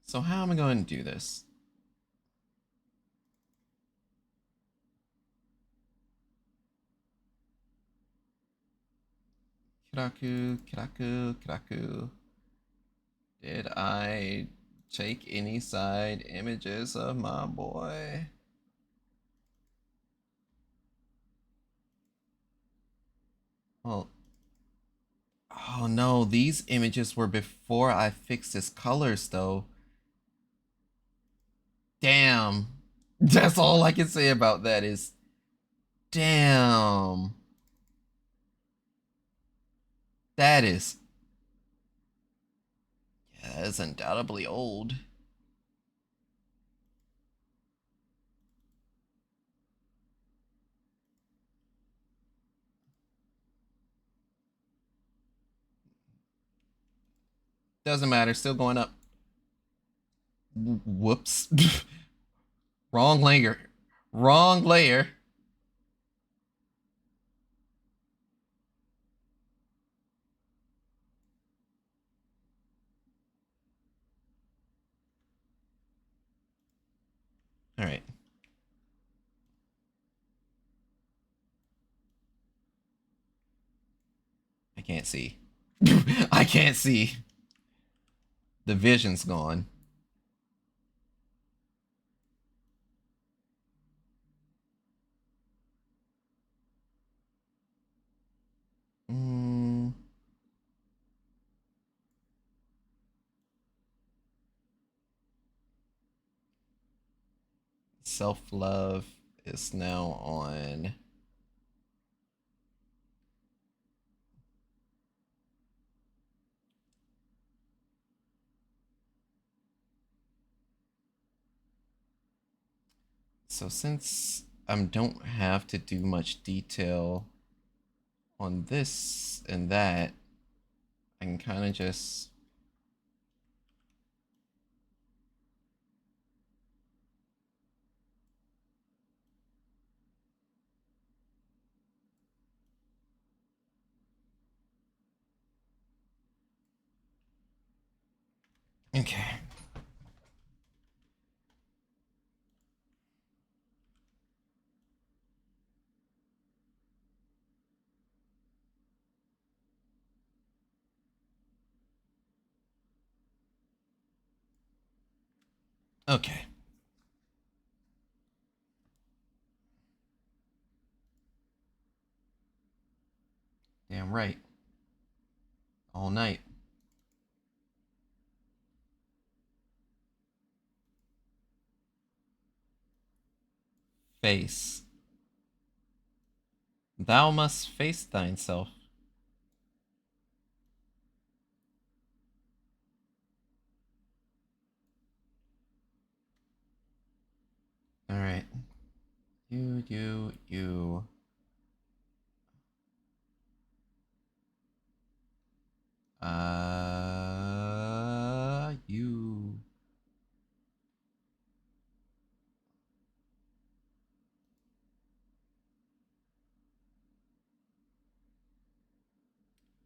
So how am I going to do this? Kiraku, Kiraku, Kiraku. Did I take any side images of my boy? Well, oh no, these images were before I fixed his colors though. Damn. That's all I can say about that is damn. That is, yeah, that is undoubtedly old. Doesn't matter, still going up. Whoops. Wrong layer. Wrong layer. All right. I can't see. I can't see. The vision's gone. Mm. Self-love is now on. So since I don't have to do much detail on this and that, I can kind of just okay. Okay. Damn right. All night. Face. Thou must face thyself. All right. You. You.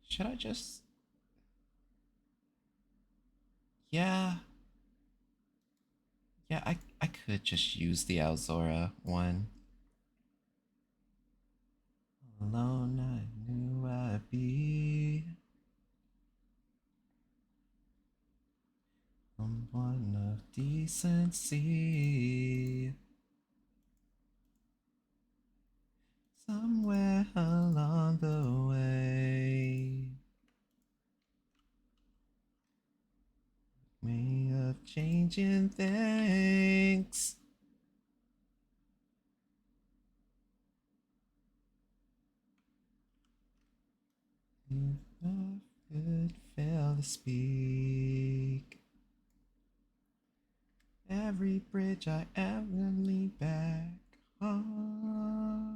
Should I just? Yeah. Yeah, I could just use the Alzora one. Alone I knew I'd be. Someone of decency. Somewhere along the way. Way of changing things. If I could fail to speak. Every bridge I ever lean back home.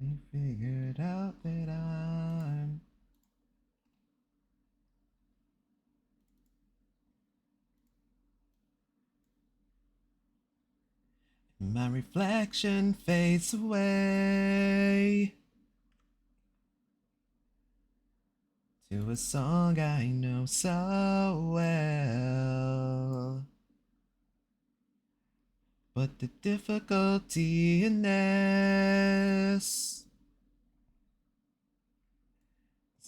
I figured out that I'm my reflection fades away to a song I know so well. But the difficulty in this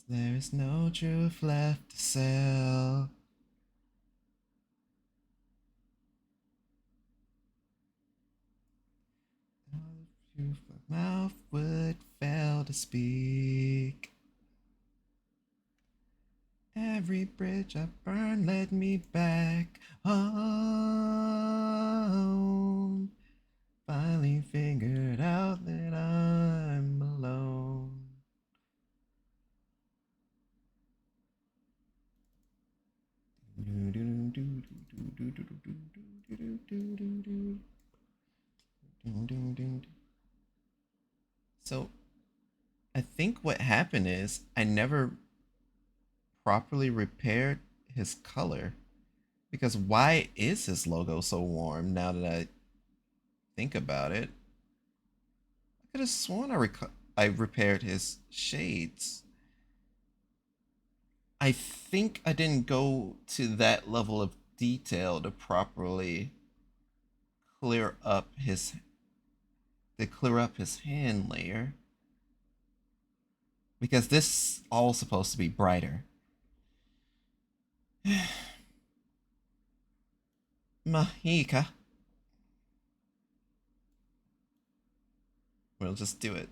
There's no truth left to sell. No truth my mouth would fail to speak. Every bridge I burn led me back home. Finally figured out that I'm alone. So I think what happened is I never properly repaired his color, because why is his logo so warm now that I think about it? I could have sworn I repaired his shades. I think I didn't go to that level of detail to properly clear up his hand layer, because this is all supposed to be brighter. Mahika. We'll just do it.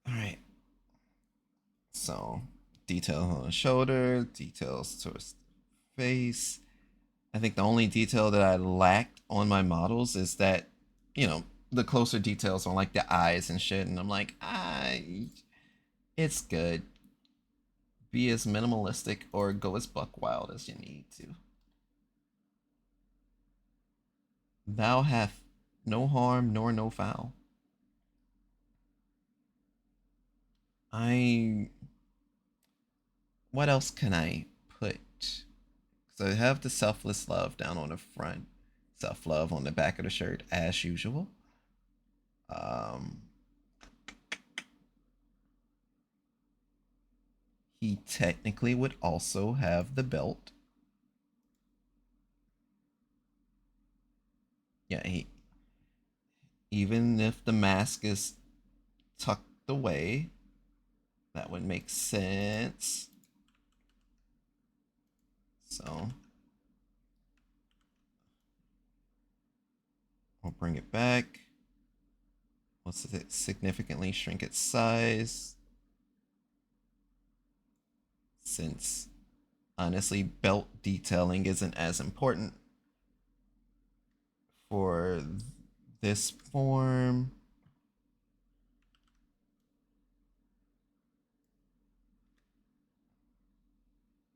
Alright. So, detail on the shoulder, details to his face. I think the only detail that I lacked on my models is that, you know, the closer details on like the eyes and shit, and I'm like, it's good. Be as minimalistic or go as buck wild as you need to. Thou hath no harm nor no foul. What else can I put? So I have the selfless love down on the front, self-love on the back of the shirt as usual. He technically would also have the belt. Yeah, even if the mask is tucked away, that would make sense. So I'll bring it back. Let's significantly shrink its size, since honestly belt detailing isn't as important for this form.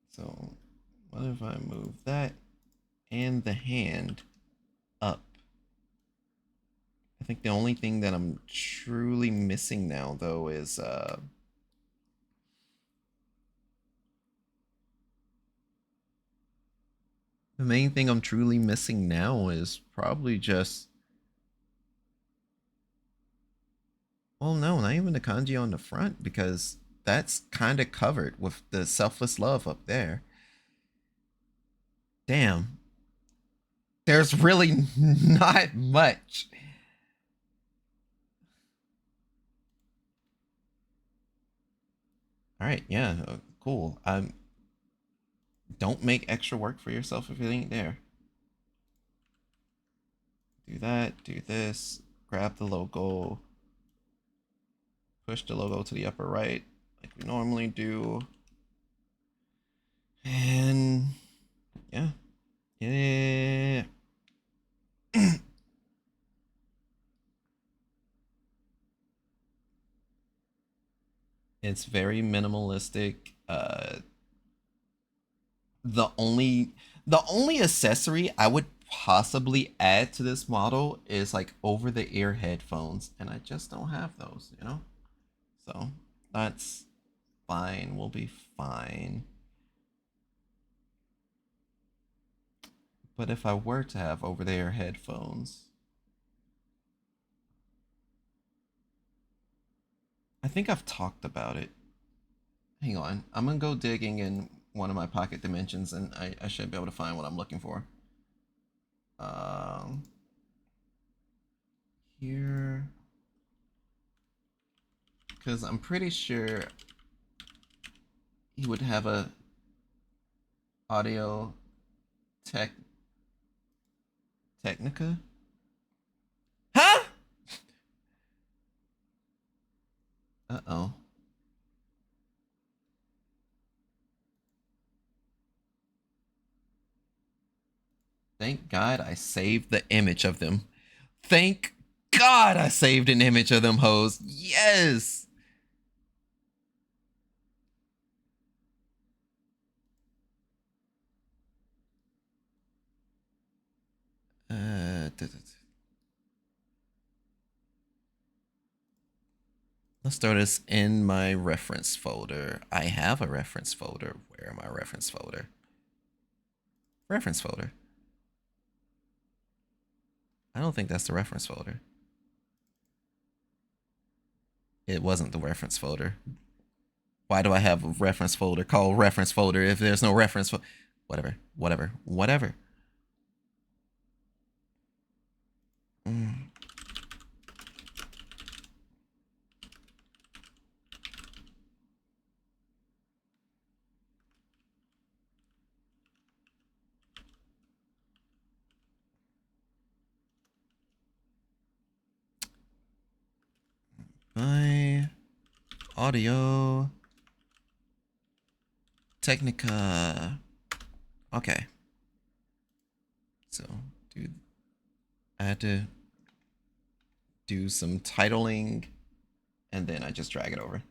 So what if I move that and the hand up? I think the only thing that I'm truly missing now, though, is the main thing I'm truly missing now is probably just, well, no, not even the kanji on the front, because that's kind of covered with the selfless love up there. Damn. There's really not much. All right, yeah, cool. Don't make extra work for yourself if it ain't there. Do that, do this, grab the logo, push the logo to the upper right like we normally do. And yeah. It's very minimalistic. The only accessory I would possibly add to this model is like over the ear headphones, and I just don't have those, you know? So that's fine. We'll be fine. But if I were to have over the ear headphones, I think I've talked about it. Hang on. I'm gonna go digging in one of my pocket dimensions, and I should be able to find what I'm looking for. Here. Because I'm pretty sure he would have a Audio Technica? Huh? Uh-oh. Thank God I saved the image of them. Thank God I saved an image of them hoes. Yes! Let's throw this in my reference folder. I have a reference folder. Where am I reference folder? Reference folder. I don't think that's the reference folder. It wasn't the reference folder. Why do I have a reference folder called reference folder if there's no reference folder? Whatever. My Audio Technica. Okay. So, dude, I had to do some titling, and then I just drag it over.